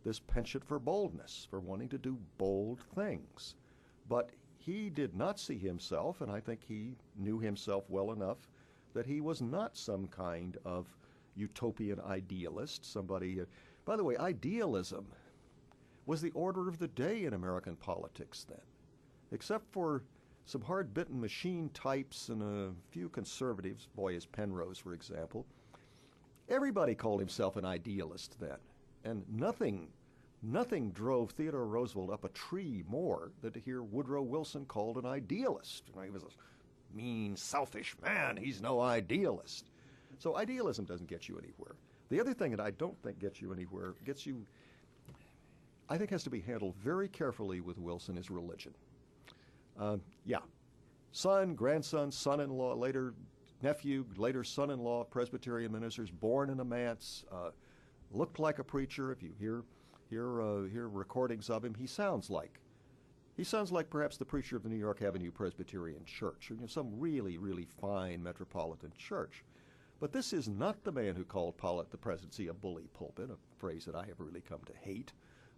this penchant for boldness, for wanting to do bold things. But he did not see himself, and I think he knew himself well enough, that he was not some kind of utopian idealist, somebody... by the way, idealism was the order of the day in American politics then, except for some hard-bitten machine types and a few conservatives, Boyes Penrose, for example. Everybody called himself an idealist then, and nothing drove Theodore Roosevelt up a tree more than to hear Woodrow Wilson called an idealist. He was a mean, selfish man. He's no idealist. So idealism doesn't get you anywhere. The other thing that I don't think gets you anywhere, I think has to be handled very carefully with Wilson, is religion. Son, grandson, son-in-law, later nephew, later son-in-law, Presbyterian ministers, born in a manse, looked like a preacher. If you hear recordings of him, he sounds like He sounds like perhaps the preacher of the New York Avenue Presbyterian Church, or some really, really fine metropolitan church. But this is not the man who called the presidency a bully pulpit, a phrase that I have really come to hate.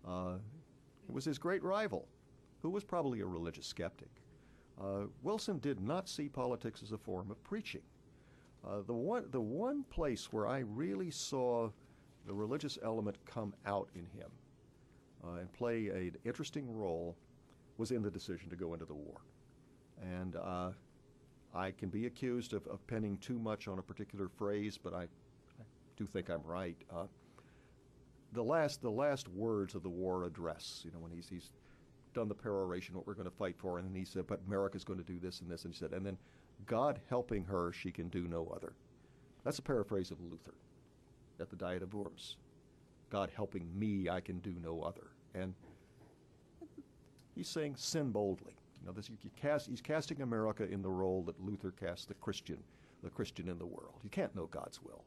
It was his great rival, who was probably a religious skeptic. Wilson did not see politics as a form of preaching. The one place where I really saw the religious element come out in him and play an interesting role was in the decision to go into the war. And I can be accused of penning too much on a particular phrase, but I do think I'm right. The last words of the war address, when he's done the peroration, what we're going to fight for, and then he said, but America's going to do this and this, and he said, and then God helping her, she can do no other. That's a paraphrase of Luther at the Diet of Worms. God helping me, I can do no other. And he's saying, sin boldly. He's casting America in the role that Luther cast the Christian in the world. You can't know God's will.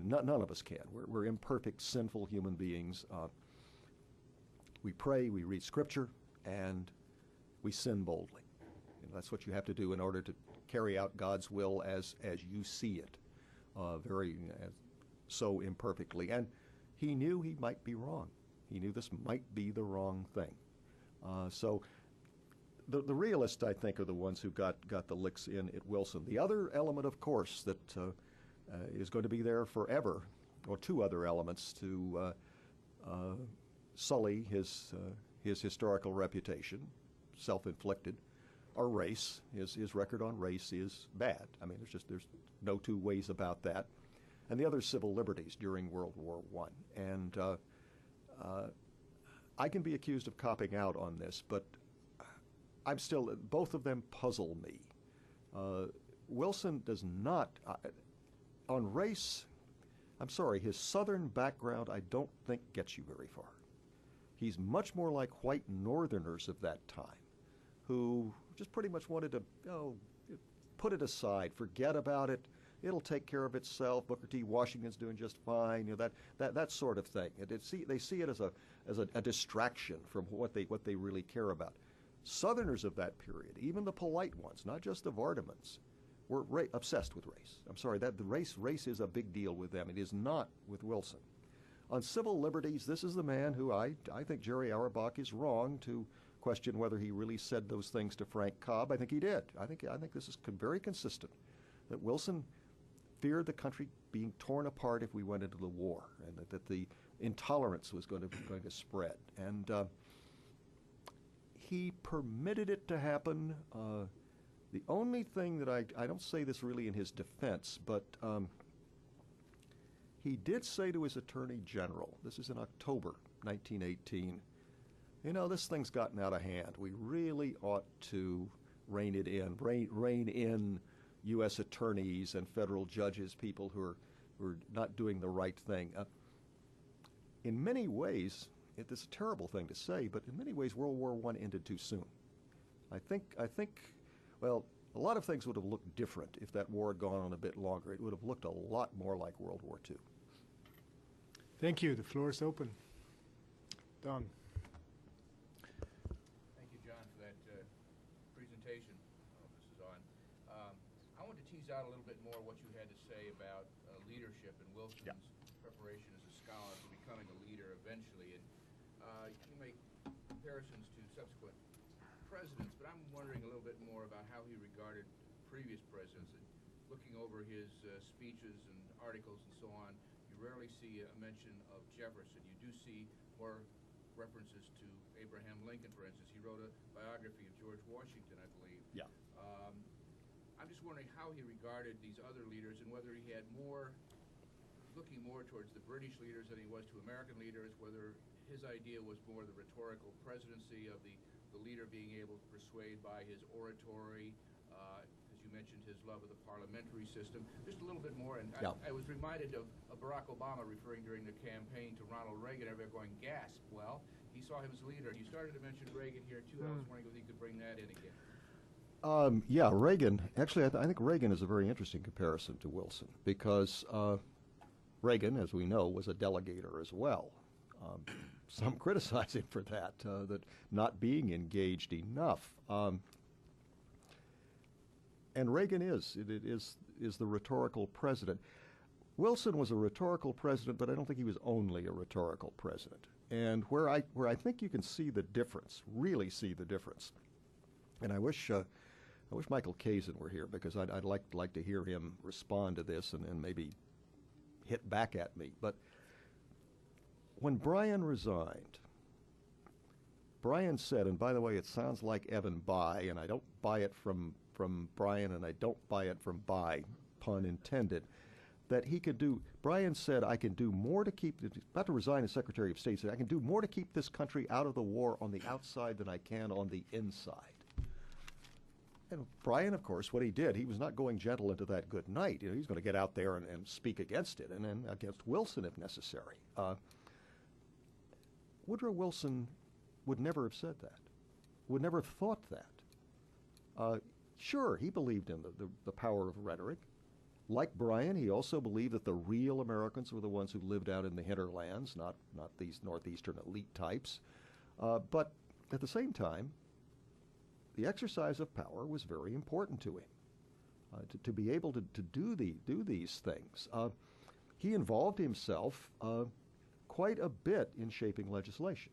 None of us can. We're imperfect, sinful human beings. We pray, we read Scripture, and we sin boldly. That's what you have to do in order to carry out God's will as you see it, so imperfectly. And he knew he might be wrong. He knew this might be the wrong thing. So the realists, I think, are the ones who got the licks in at Wilson. The other element, of course, that is going to be there forever, or two other elements to sully his historical reputation, self-inflicted, are race. His record on race is bad. I mean, there's no two ways about that. And the other, civil liberties during World War I. And I can be accused of copping out on this, but both of them puzzle me. Wilson does not, on race, I'm sorry, his Southern background I don't think gets you very far. He's much more like white Northerners of that time, who just pretty much wanted to put it aside, forget about it. It'll take care of itself. Booker T. Washington's doing just fine. That sort of thing. They see it as a distraction from what they really care about. Southerners of that period, even the polite ones, not just the Vardamans, were obsessed with race. I'm sorry, the race is a big deal with them. It is not with Wilson. On civil liberties, this is the man who I think Jerry Auerbach is wrong to question whether he really said those things to Frank Cobb. I think he did. I think this is very consistent, that Wilson feared the country being torn apart if we went into the war, and that the intolerance was going to spread. And he permitted it to happen. The only thing that I don't say this really in his defense, but he did say to his Attorney General, this is in October 1918, this thing's gotten out of hand. We really ought to rein in U.S. attorneys and federal judges, people who are not doing the right thing. In many ways, it's a terrible thing to say, but in many ways, World War I ended too soon. I think, well, a lot of things would have looked different if that war had gone on a bit longer. It would have looked a lot more like World War II. Thank you. The floor is open. Don. Thank you, John, for that presentation. I hope this is on. I want to tease out a little bit more what you had to say about leadership and Wilson's preparation as a scholar for becoming a leader eventually. And you make comparisons to subsequent presidents, but I'm wondering a little bit more about how he regarded previous presidents. And looking over his speeches and articles and so on, you rarely see a mention of Jefferson. You do see more references to Abraham Lincoln, for instance. He wrote a biography of George Washington, I believe. Yeah. I'm just wondering how he regarded these other leaders and whether he had looking more towards the British leaders than he was to American leaders, whether his idea was more the rhetorical presidency of the leader being able to persuade by his oratory, as you mentioned, his love of the parliamentary system. Just a little bit more, and I was reminded of Barack Obama referring during the campaign to Ronald Reagan, everybody going, gasp. Well, he saw him as a leader. You started to mention Reagan here, too. I was wondering if you could bring that in again. Yeah, Reagan. Actually, I think Reagan is a very interesting comparison to Wilson, because Reagan, as we know, was a delegator as well. some criticize him for that, that not being engaged enough. And Reagan is the rhetorical president. Wilson was a rhetorical president, but I don't think he was only a rhetorical president. And where I think you can see the difference, really see the difference, and I wish Michael Kazin were here, because I'd like to hear him respond to this and maybe hit back at me. But when Bryan resigned, Bryan said, and by the way, it sounds like Evan Bayh, and I don't buy it from Bryan, and I don't buy it from Bayh, pun intended, that he could do. Bryan said, I can do more to keep, about to resign as Secretary of State, said, I can do more to keep this country out of the war on the outside than I can on the inside. And Bryan, of course, what he did, he was not going gentle into that good night. You know, he's going to get out there and speak against it, and then against Wilson if necessary. Woodrow Wilson would never have said that, would never have thought that. Sure, he believed in the power of rhetoric. Like Bryan, he also believed that the real Americans were the ones who lived out in the hinterlands, not these northeastern elite types. But at the same time, the exercise of power was very important to him, to be able to do these things. He involved himself quite a bit in shaping legislation.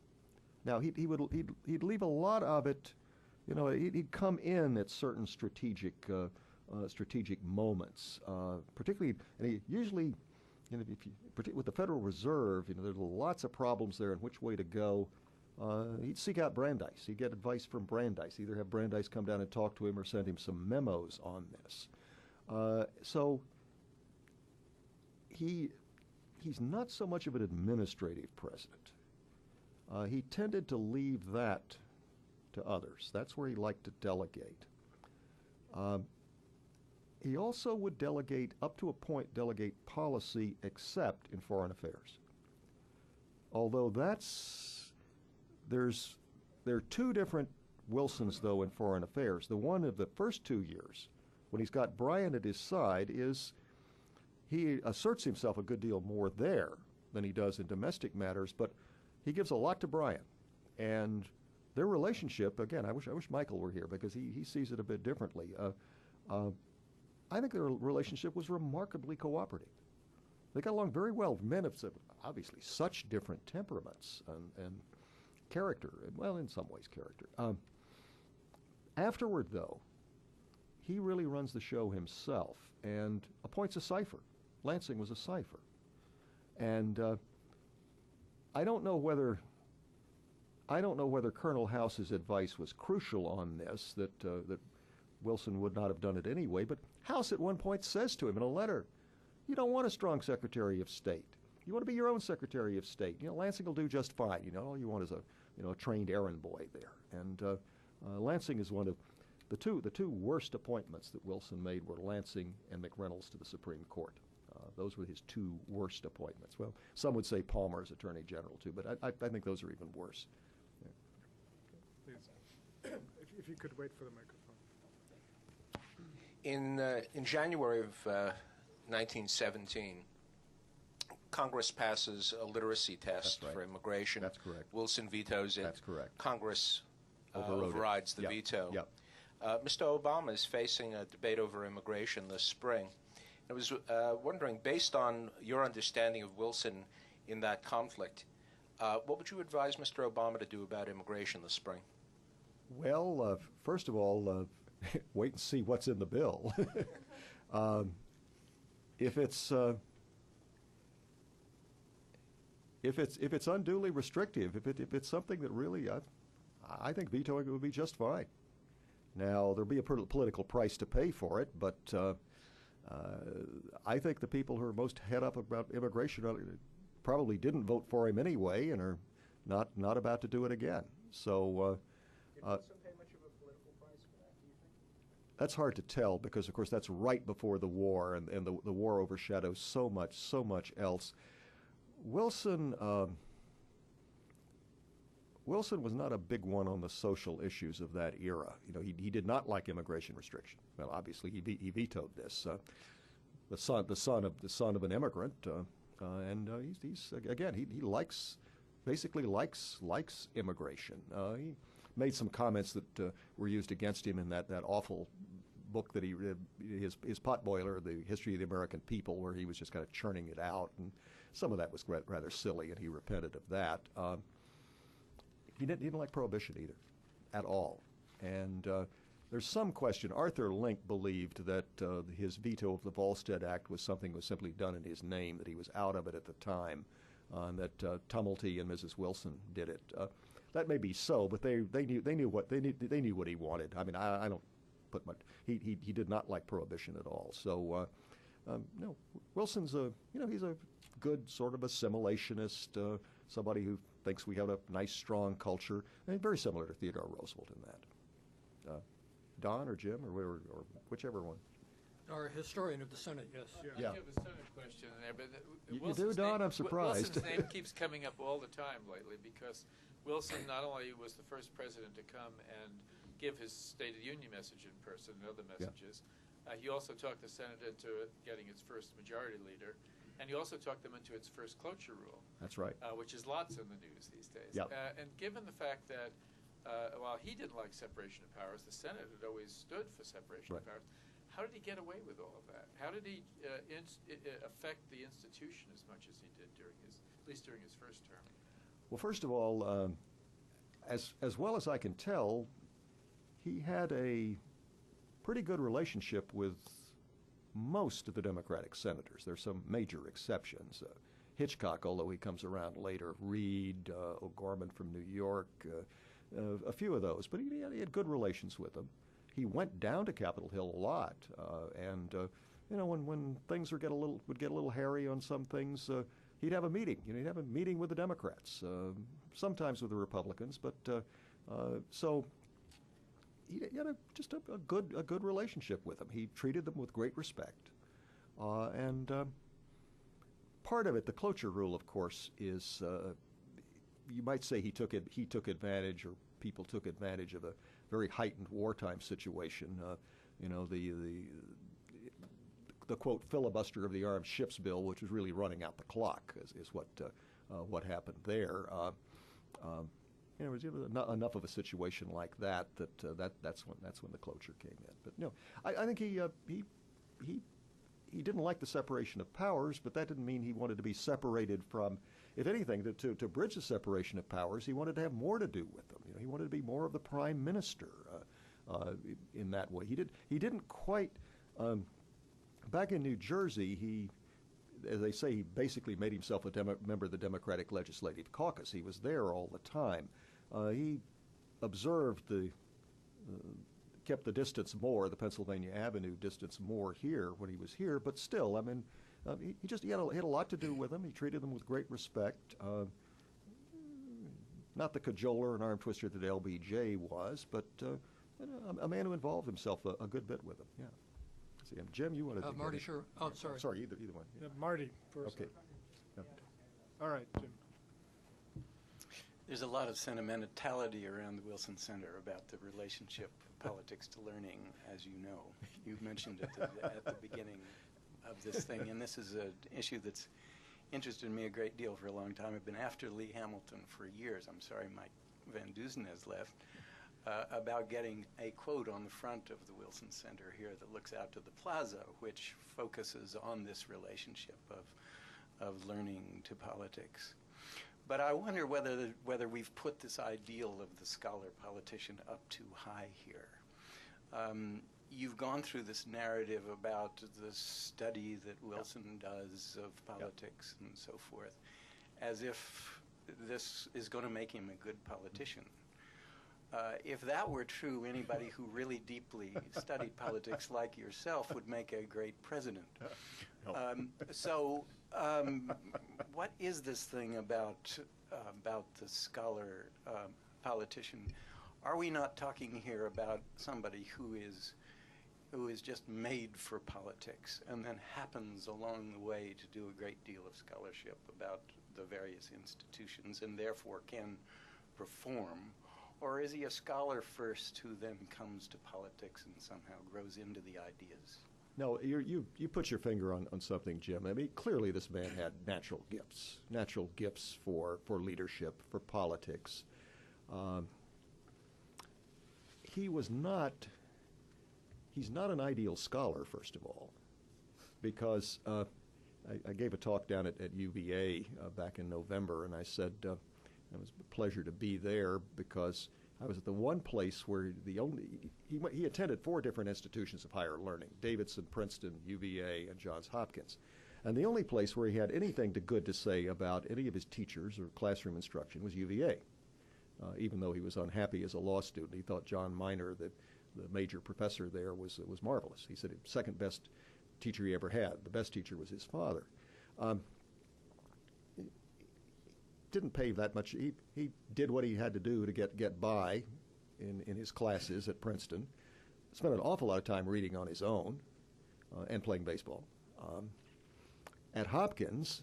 Now he'd leave a lot of it, you know. He'd come in at certain strategic moments, particularly, and he usually, you know, with the Federal Reserve, you know, there's lots of problems there and which way to go. He'd seek out Brandeis. He'd get advice from Brandeis. Either have Brandeis come down and talk to him or send him some memos on this. So he's not so much of an administrative president. He tended to leave that to others. That's where he liked to delegate. He also would delegate, up to a point, delegate policy except in foreign affairs. Although there are two different Wilsons, though, in foreign affairs. The one of the first 2 years, when he's got Bryan at his side, is he asserts himself a good deal more there than he does in domestic matters, but he gives a lot to Bryan. And their relationship, again, I wish Michael were here, because he sees it a bit differently. I think their relationship was remarkably cooperative. They got along very well. Men of obviously such different temperaments and character, well, in some ways character. Afterward, though, he really runs the show himself and appoints a cipher. Lansing was a cipher. And I don't know whether Colonel House's advice was crucial on this, that Wilson would not have done it anyway, but House at one point says to him in a letter, you don't want a strong Secretary of State. You want to be your own Secretary of State. You know, Lansing will do just fine. You know, all you want is a trained errand boy there. And Lansing is one of the two worst appointments that Wilson made were Lansing and McReynolds to the Supreme Court. Those were his two worst appointments. Well, some would say Palmer as Attorney General too, but I think those are even worse. Yeah. Please, if you could wait for the microphone. In January of 1917, Congress passes a literacy test for immigration. That's correct. Wilson vetoes it. That's correct. Congress overrides the veto. Yep. Mr. Obama is facing a debate over immigration this spring. I was wondering, based on your understanding of Wilson in that conflict, what would you advise Mr. Obama to do about immigration this spring? Well, first of all, wait and see what's in the bill. If it's unduly restrictive, if it's something that really, I think vetoing it would be just fine. Now, there'll be a political price to pay for it, but I think the people who are most head up about immigration probably didn't vote for him anyway and are not about to do it again. So. Did Wilson pay much of a political price for that, do you think? That's hard to tell because, of course, that's right before the war, and the war overshadows so much else. Wilson was not a big one on the social issues of that era. You know, he did not like immigration restriction. Well, obviously he vetoed this. The son of an immigrant, and he's again he likes basically likes immigration. He made some comments that were used against him in that awful book that he read, his Potboiler, The History of the American People, where he was just kind of churning it out, and some of that was rather silly, and he repented of that. He didn't like Prohibition either, at all. And there's some question. Arthur Link believed that his veto of the Volstead Act was something that was simply done in his name, that he was out of it at the time, and that Tumulty and Mrs. Wilson did it. That may be so, but they knew what he wanted. I mean, I don't put much. He did not like Prohibition at all. So no, Wilson's he's a good sort of assimilationist, somebody who thinks we have a nice, strong culture, and very similar to Theodore Roosevelt in that. Don or Jim or whichever one. Our historian of the Senate, yes. Yeah. I have a Senate question there, but You do, Don? I'm surprised. Wilson's name keeps coming up all the time lately because Wilson not only was the first president to come and give his State of the Union message in person and other messages, he also talked the Senate into getting its first majority leader, and he also talked them into its first cloture rule. That's right. Which is lots in the news these days. Yep. And given the fact that while he didn't like separation of powers, the Senate had always stood for separation of powers. How did he get away with all of that? How did he affect the institution as much as he did at least during his first term? Well, first of all, as well as I can tell, he had a pretty good relationship with most of the Democratic senators. There's some major exceptions. Hitchcock, although he comes around later, Reed, O'Gorman from New York, a few of those, but he had good relations with them. He went down to Capitol Hill a lot, and when things would get a little hairy on some things, he'd have a meeting. He'd have a meeting with the Democrats, sometimes with the Republicans, but so he had just a good relationship with them. He treated them with great respect, and part of it, the cloture rule, of course, is. You might say he took advantage, or people took advantage of a very heightened wartime situation. The quote filibuster of the Armed Ships Bill, which was really running out the clock, is what happened there. It was enough of a situation like that's when the cloture came in. But no, I think he didn't like the separation of powers, but that didn't mean he wanted to be separated from. If anything, to bridge the separation of powers, he wanted to have more to do with them. He wanted to be more of the prime minister in that way. He didn't quite. Back in New Jersey, he, as they say, he basically made himself a member of the Democratic Legislative Caucus. He was there all the time. He observed kept the distance more, the Pennsylvania Avenue distance more here when he was here, but still, I mean. He had a lot to do with them. He treated them with great respect. Not the cajoler and arm twister that LBJ was, but a man who involved himself a good bit with them. Yeah. See, Jim, you wanted to. Marty, sure. Oh, sorry. Sorry, either one. Yeah, Marty first. Okay. Yeah. All right, Jim. There's a lot of sentimentality around the Wilson Center about the relationship of politics to learning, as you know. You mentioned it at the beginning of this thing, and this is an issue that's interested me a great deal for a long time. I've been after Lee Hamilton for years. I'm sorry Mike Van Dusen has left, about getting a quote on the front of the Wilson Center here that looks out to the plaza, which focuses on this relationship of learning to politics. But I wonder whether we've put this ideal of the scholar-politician up too high here. You've gone through this narrative about the study that Wilson does of politics and so forth, as if this is going to make him a good politician. If that were true, anybody who really deeply studied politics like yourself would make a great president. What is this thing about the scholar politician? Are we not talking here about somebody who is just made for politics and then happens along the way to do a great deal of scholarship about the various institutions and therefore can perform? Or is he a scholar first who then comes to politics and somehow grows into the ideas? No, you put your finger on something, Jim. I mean, clearly this man had natural gifts for leadership, for politics. He's not an ideal scholar, first of all, because I gave a talk down at UVA back in November, and I said it was a pleasure to be there because I was at the one place where he attended 4 different institutions of higher learning: Davidson, Princeton, UVA, and Johns Hopkins. And the only place where he had anything good to say about any of his teachers or classroom instruction was UVA. Even though he was unhappy as a law student, he thought John Minor, the major professor there, was marvelous. He said the second best teacher he ever had. The best teacher was his father. Didn't pay that much. He did what he had to do to get by in his classes at Princeton. Spent an awful lot of time reading on his own and playing baseball. At Hopkins,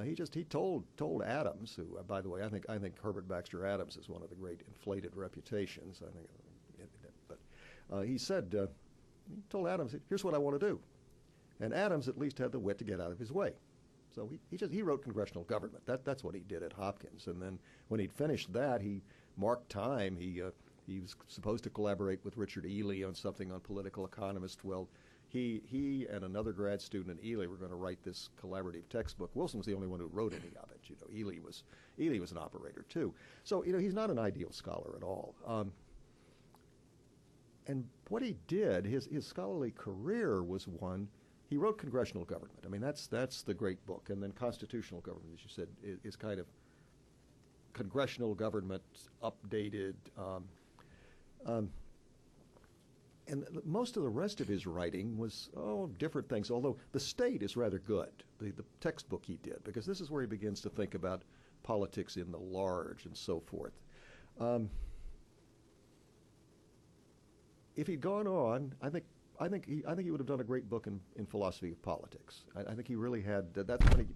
he told Adams, who by the way I think Herbert Baxter Adams is one of the great inflated reputations. I think, but he told Adams, here's what I want to do, and Adams at least had the wit to get out of his way. So he wrote Congressional Government. That's what he did at Hopkins. And then when he'd finished that, he marked time. He was supposed to collaborate with Richard Ely on something on political economist. Well, he and another grad student in Ely were going to write this collaborative textbook. Wilson was the only one who wrote any of it. Ely was an operator too. So he's not an ideal scholar at all. And what he did, his scholarly career was one. He wrote Congressional Government. I mean, that's the great book. And then Constitutional Government, as you said, is kind of congressional government updated. And most of the rest of his writing was, different things, although the state is rather good, the textbook he did, because this is where he begins to think about politics in the large and so forth. If he'd gone on, I think he would have done a great book in philosophy of politics. I think he really had. That's when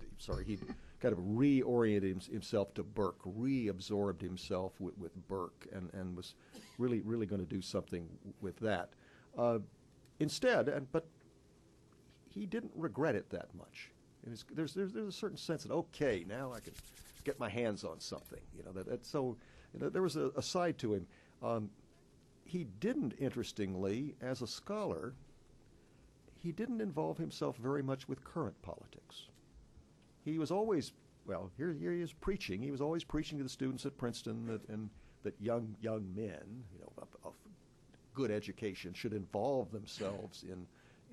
he kind of reoriented himself to Burke, reabsorbed himself with Burke, and was really going to do something with that. Instead, but he didn't regret it that much. There's a certain sense that okay, now I can get my hands on something. There was a side to him. He didn't, interestingly, as a scholar, he didn't involve himself very much with current politics. He was always, here he is preaching. He was always preaching to the students at Princeton that young men, of good education should involve themselves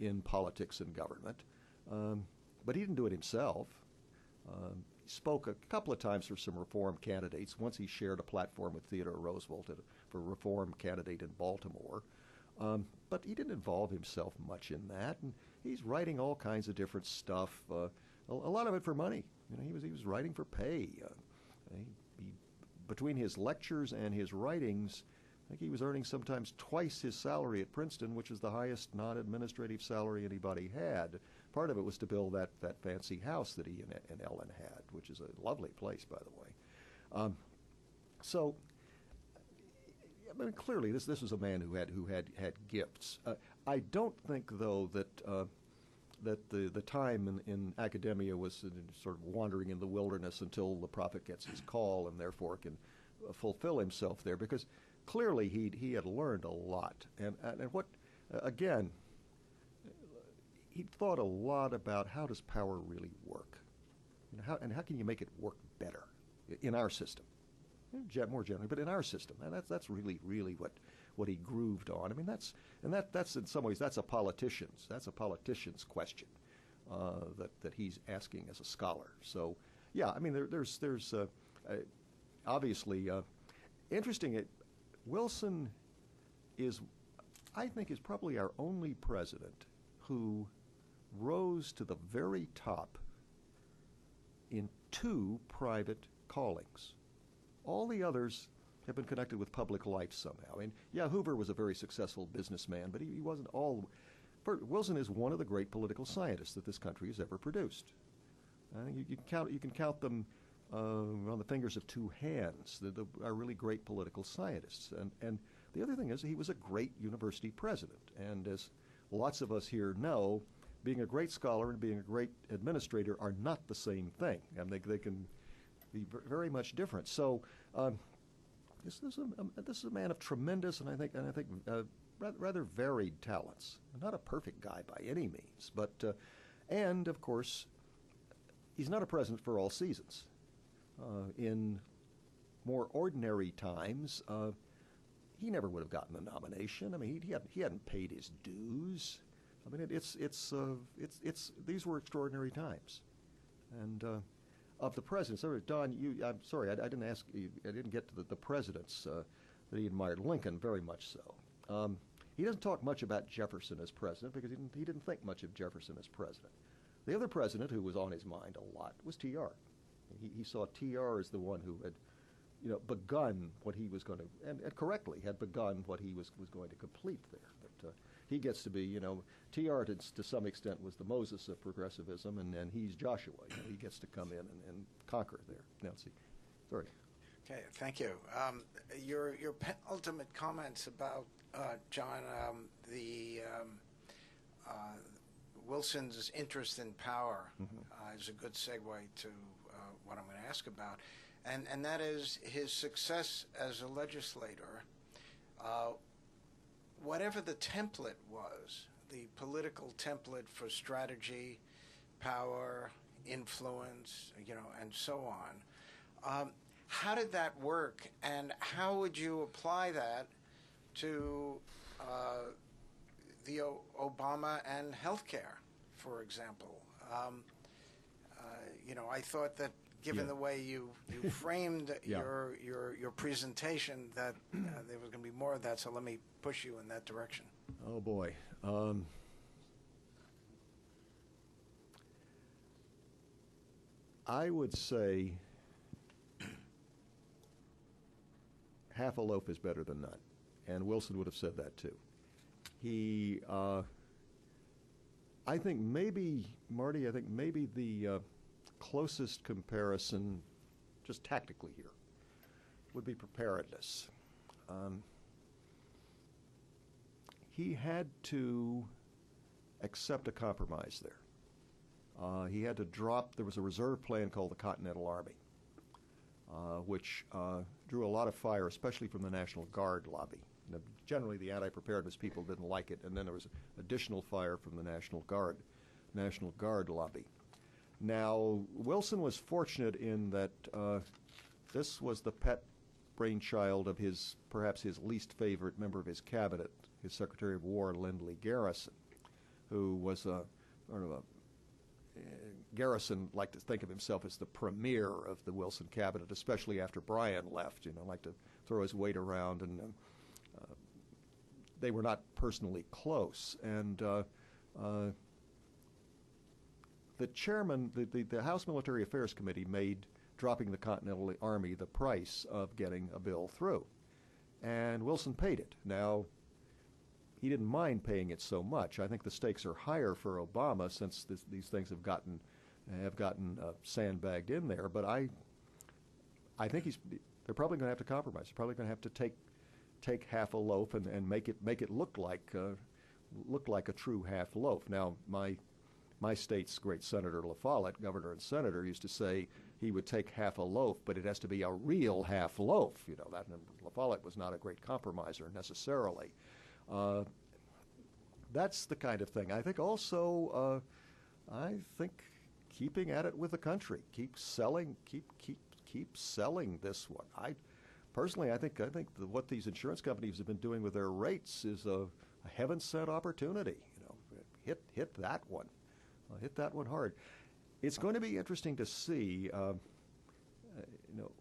in politics and government. But he didn't do it himself. He spoke a couple of times for some reform candidates. Once he shared a platform with Theodore Roosevelt for a reform candidate in Baltimore. But he didn't involve himself much in that. And he's writing all kinds of different stuff, a lot of it for money. He was writing for pay. Between his lectures and his writings, I think he was earning sometimes twice his salary at Princeton, which is the highest non-administrative salary anybody had. Part of it was to build that fancy house that he and Ellen had, which is a lovely place, by the way. I mean, clearly, this was a man who had gifts. I don't think, though, that the time in academia was sort of wandering in the wilderness until the prophet gets his call and therefore can fulfill himself there, because clearly he had learned a lot. And what, again, he thought a lot about how does power really work, and how can you make it work better in our system. More generally, but in our system, and that's really what he grooved on. I mean, that's in some ways that's a politician's question that he's asking as a scholar. So, yeah, I mean, there's obviously interesting. Wilson I think is probably our only president who rose to the very top in 2 private callings. All the others have been connected with public life somehow. I mean, Hoover was a very successful businessman, but he wasn't all. Wilson is one of the great political scientists that this country has ever produced. I think you can count them on the fingers of 2 hands. Are really great political scientists. And the other thing is he was a great university president. And as lots of us here know, being a great scholar and being a great administrator are not the same thing, and they can be very much different. So this is a man of tremendous and I think rather varied talents. Not a perfect guy by any means, but and of course he's not a president for all seasons. In more ordinary times, he never would have gotten the nomination. I mean, he hadn't paid his dues. I mean, these were extraordinary times, and of the presidents. Don, I'm sorry, I didn't ask you. I didn't get to the presidents that he admired. Lincoln, very much so. He doesn't talk much about Jefferson as president because he didn't think much of Jefferson as president. The other president who was on his mind a lot was T.R. He saw T.R. as the one who had, begun what he was going to, and correctly had begun what he was going to complete there. But he gets to be, T.R. to some extent was the Moses of progressivism, and he's Joshua. He gets to come in and conquer there. Nancy, sorry. Okay, thank you. Your penultimate comments about John, Wilson's interest in power is a good segue to what I'm going to ask about, and that is his success as a legislator. Whatever the template was, the political template for strategy, power, influence, and so on. How did that work, and how would you apply that to the Obama and healthcare, for example? I thought that given the way you framed your presentation, that there was going to be more of that. So let me push you in that direction. Oh boy. I would say half a loaf is better than none, and Wilson would have said that too. He, I think maybe, Marty, the closest comparison, just tactically here, would be preparedness. He had to accept a compromise there. He had to drop, there was a reserve plan called the Continental Army, which drew a lot of fire, especially from the National Guard lobby. Generally, the anti-preparedness people didn't like it, and then there was additional fire from the National Guard lobby. Now, Wilson was fortunate in that this was the pet brainchild of perhaps his least favorite member of his cabinet, his Secretary of War, Lindley Garrison, who was Garrison liked to think of himself as the premier of the Wilson cabinet, especially after Bryan left. Liked to throw his weight around, and they were not personally close. And the chairman, the House Military Affairs Committee, made dropping the Continental Army the price of getting a bill through, and Wilson paid it. Now, he didn't mind paying it so much. I think the stakes are higher for Obama since these things have gotten sandbagged in there. But I think they're probably going to have to compromise. They're probably going to have to take half a loaf and make it look like a true half loaf. Now, my state's great Senator La Follette, governor and senator, used to say he would take half a loaf, but it has to be a real half loaf. That La Follette was not a great compromiser necessarily. That's the kind of thing. I think also, keeping at it with the country, keep selling this one. Personally, I think what these insurance companies have been doing with their rates is a heaven-sent opportunity. Hit that one, hit that one hard. It's going to be interesting to see.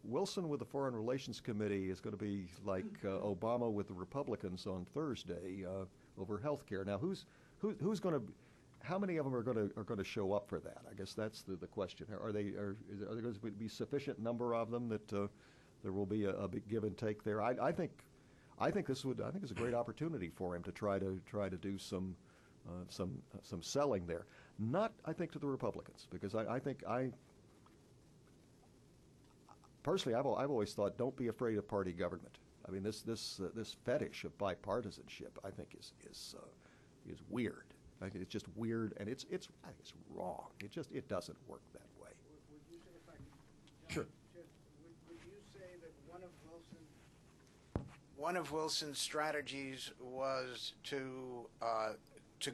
Wilson with the Foreign Relations Committee is going to be like Obama with the Republicans on Thursday over health care. Now, who's going to? How many of them are going to show up for that? I guess that's the question. Are there going to be sufficient number of them that there will be a big give and take there? I think it's a great opportunity for him to try to do some selling there. Not, I think, to the Republicans, because personally, I've always thought, don't be afraid of party government. I mean, this fetish of bipartisanship, I think, weird. I think it's just weird, and I think it's wrong. It doesn't work that way. Would you say, if I could, Sure. Would you say that one of Wilson's strategies was to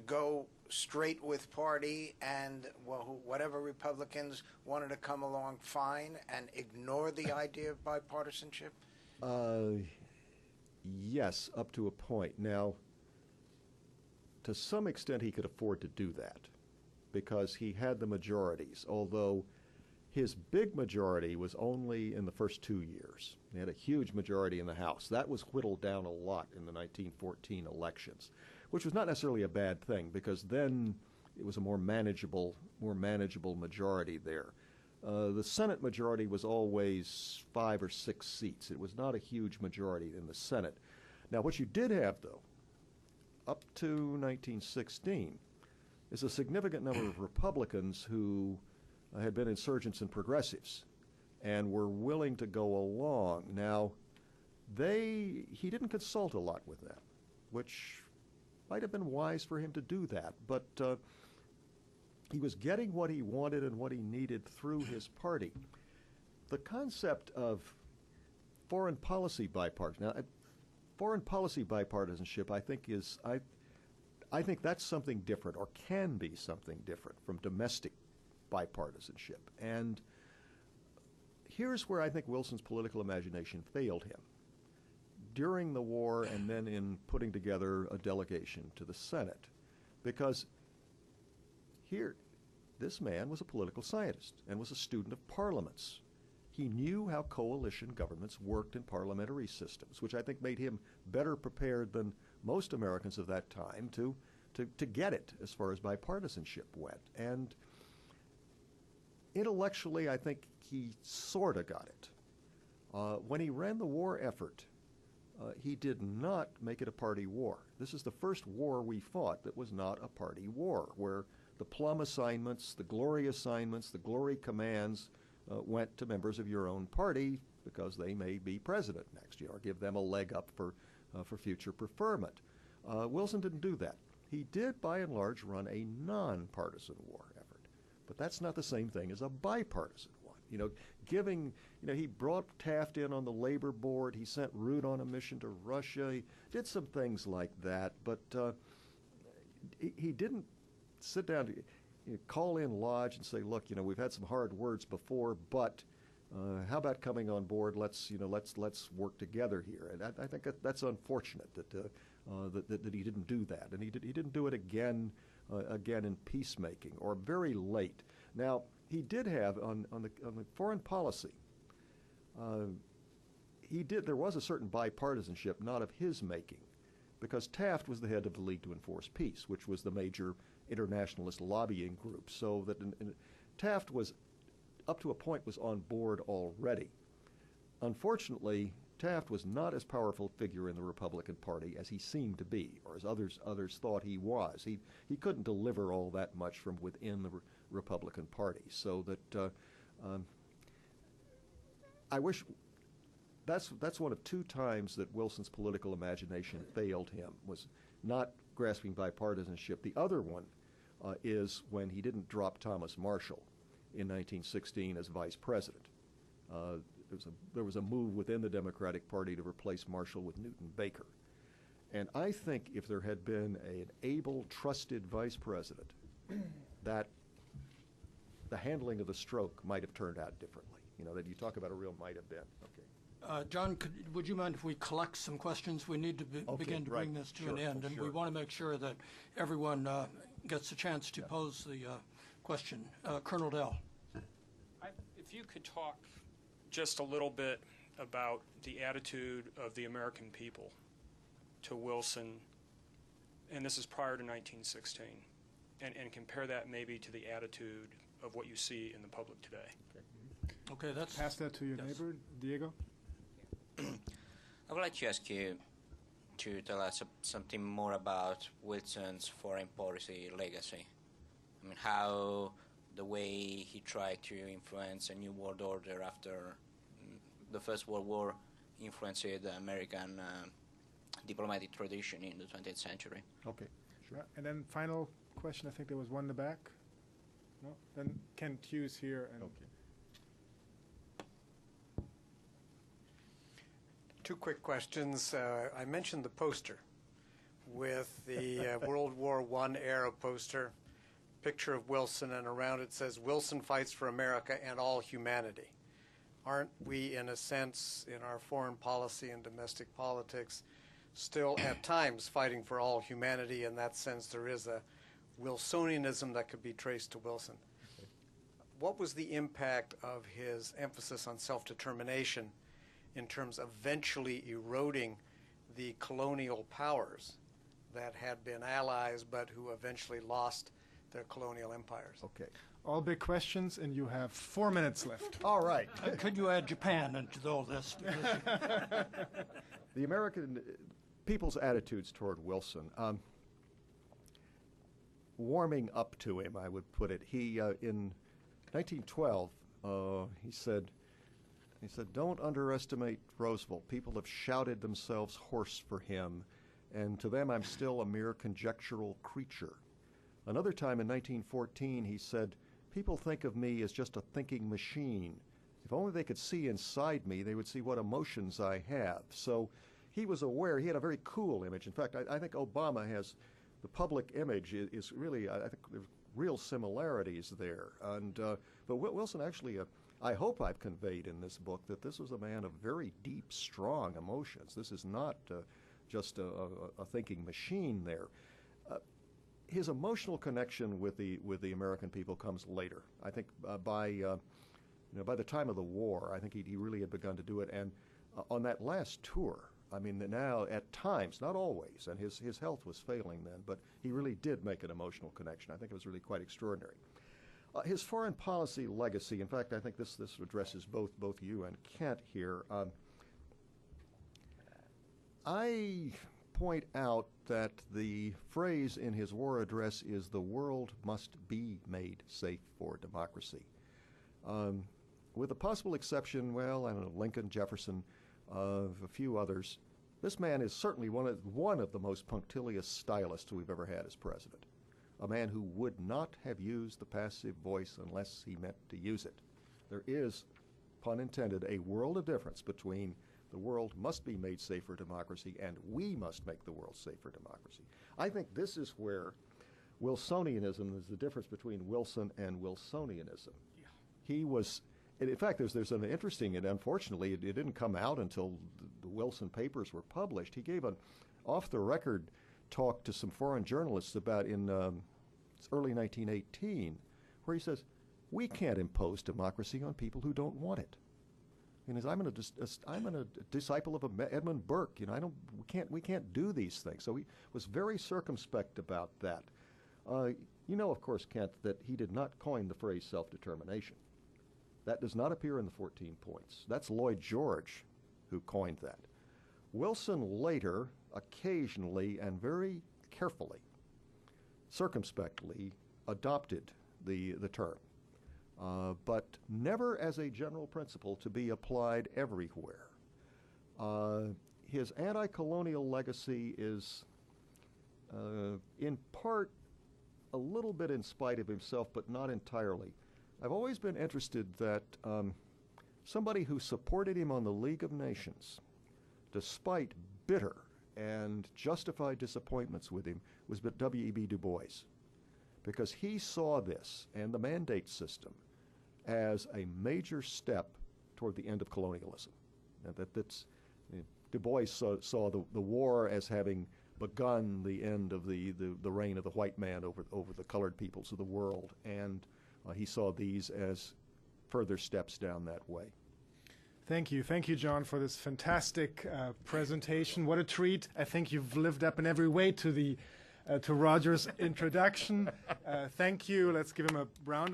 go straight with party and whatever Republicans wanted to come along, fine, and ignore the idea of bipartisanship? Yes, up to a point. Now, to some extent, he could afford to do that because he had the majorities, although his big majority was only in the first 2 years. He had a huge majority in the House. That was whittled down a lot in the 1914 elections, which was not necessarily a bad thing because then it was a more manageable majority there. The Senate majority was always 5 or 6 seats. It was not a huge majority in the Senate. Now, what you did have, though, up to 1916, is a significant number of Republicans who had been insurgents and progressives and were willing to go along. Now, he didn't consult a lot with them, which might have been wise for him to do that, but he was getting what he wanted and what he needed through his party. The concept of foreign policy bipartisanship, I think I think that's something different, or can be something different from domestic bipartisanship. And here's where I think Wilson's political imagination failed him. During the war and then in putting together a delegation to the Senate. Because here, this man was a political scientist and was a student of parliaments. He knew how coalition governments worked in parliamentary systems, which I think made him better prepared than most Americans of that time to get it as far as bipartisanship went. And intellectually, I think he sort of got it. When he ran the war effort, he did not make it a party war. This is the first war we fought that was not a party war, where the plum assignments, the glory assignments, the glory commands went to members of your own party because they may be president next year, or give them a leg up for future preferment. Wilson didn't do that. He did, by and large, run a nonpartisan war effort, but that's not the same thing as a bipartisan one. He brought Taft in on the labor board. He sent Root on a mission to Russia. He did some things like that, but he didn't sit down to call in Lodge and say, look, we've had some hard words before, but how about coming on board? Let's work together here. And I think that's unfortunate that he didn't do that, and he didn't do it again in peacemaking or very late. Now, he did have on the foreign policy. There was a certain bipartisanship, not of his making, because Taft was the head of the League to Enforce Peace, which was the major internationalist lobbying group. So that Taft was, up to a point, was on board already. Unfortunately, Taft was not as powerful a figure in the Republican Party as he seemed to be, or as others thought he was. He couldn't deliver all that much from within the Republican Party. So that I wish that's one of 2 times that Wilson's political imagination failed him, was not grasping bipartisanship. The other one is when he didn't drop Thomas Marshall in 1916 as vice president. There was a move within the Democratic Party to replace Marshall with Newton Baker. And I think if there had been an able, trusted vice president, that the handling of the stroke might have turned out differently. That you talk about a real might have been. Okay. John, would you mind if we collect some questions? We need to begin to bring this to an end, and we want to make sure that everyone gets a chance to pose the question. Colonel Dell. If you could talk just a little bit about the attitude of the American people to Wilson, and this is prior to 1916, and compare that maybe to the attitude of what you see in the public today. Okay, that's... Pass that to your neighbor, Diego. I would like to ask you to tell us something more about Wilson's foreign policy legacy. I mean, how the way he tried to influence a new world order after the First World War influenced the American diplomatic tradition in the 20th century. Okay, Sure. And then final question, I think there was one in the back. No? Then Kent Hughes here. And Okay. Two quick questions. I mentioned the poster with the World War I era poster, picture of Wilson, and around it says, "Wilson fights for America and all humanity." Aren't we, in a sense, in our foreign policy and domestic politics, still at times fighting for all humanity? In that sense, there is a Wilsonianism that could be traced to Wilson. Okay. What was the impact of his emphasis on self-determination in terms of eventually eroding the colonial powers that had been allies but who eventually lost their colonial empires? Okay. all big questions, and you have 4 minutes left. All right. Could you add Japan into all this? The American people's attitudes toward Wilson, warming up to him, I would put it. He, in 1912, he said, "Don't underestimate Roosevelt. People have shouted themselves hoarse for him, and to them I'm still a mere conjectural creature." Another time in 1914, he said, "People think of me as just a thinking machine. If only they could see inside me, they would see what emotions I have." So he was aware. He had a very cool image. In fact, I think Obama has the public image is really, I think there's real similarities there. And but Wilson actually, I hope I've conveyed in this book that this was a man of very deep, strong emotions. This is not just a thinking machine there. His emotional connection with the American people comes later. I think by the time of the war, I think he really had begun to do it. And on that last tour, I mean, now at times, not always, and his health was failing then, but he really did make an emotional connection. I think it was really quite extraordinary. His foreign policy legacy, in fact, I think this addresses both you and Kent here. I point out that the phrase in his war address is, "The world must be made safe for democracy." With the possible exception, well, I don't know, Lincoln, Jefferson, of a few others, this man is certainly one of the most punctilious stylists we've ever had as president. A man who would not have used the passive voice unless he meant to use it. There is, pun intended, a world of difference between the world must be made safe for democracy and we must make the world safe for democracy. I think this is where Wilsonianism is the difference between Wilson and Wilsonianism. Yeah. He was, in fact, there's an interesting, and unfortunately it didn't come out until the Wilson papers were published. He gave an off-the-record talk to some foreign journalists about in early 1918, where he says, "We can't impose democracy on people who don't want it." And I'm a disciple of Edmund Burke. You know, we can't do these things. So he was very circumspect about that. You know, of course, Kent, that he did not coin the phrase self-determination. That does not appear in the 14 points. That's Lloyd George who coined that. Wilson later, occasionally and very carefully, circumspectly, adopted the term. But never as a general principle to be applied everywhere. His anti-colonial legacy is, in part, a little bit in spite of himself, but not entirely. I've always been interested that somebody who supported him on the League of Nations, despite bitter and justified disappointments with him, was W.E.B. Du Bois, because he saw this and the mandate system as a major step toward the end of colonialism. Du Bois saw the war as having begun the end of the reign of the white man over the colored peoples of the world, and he saw these as further steps down that way. Thank you, John, for this fantastic presentation. What a treat! I think you've lived up in every way to Roger's introduction. Thank you. Let's give him a round of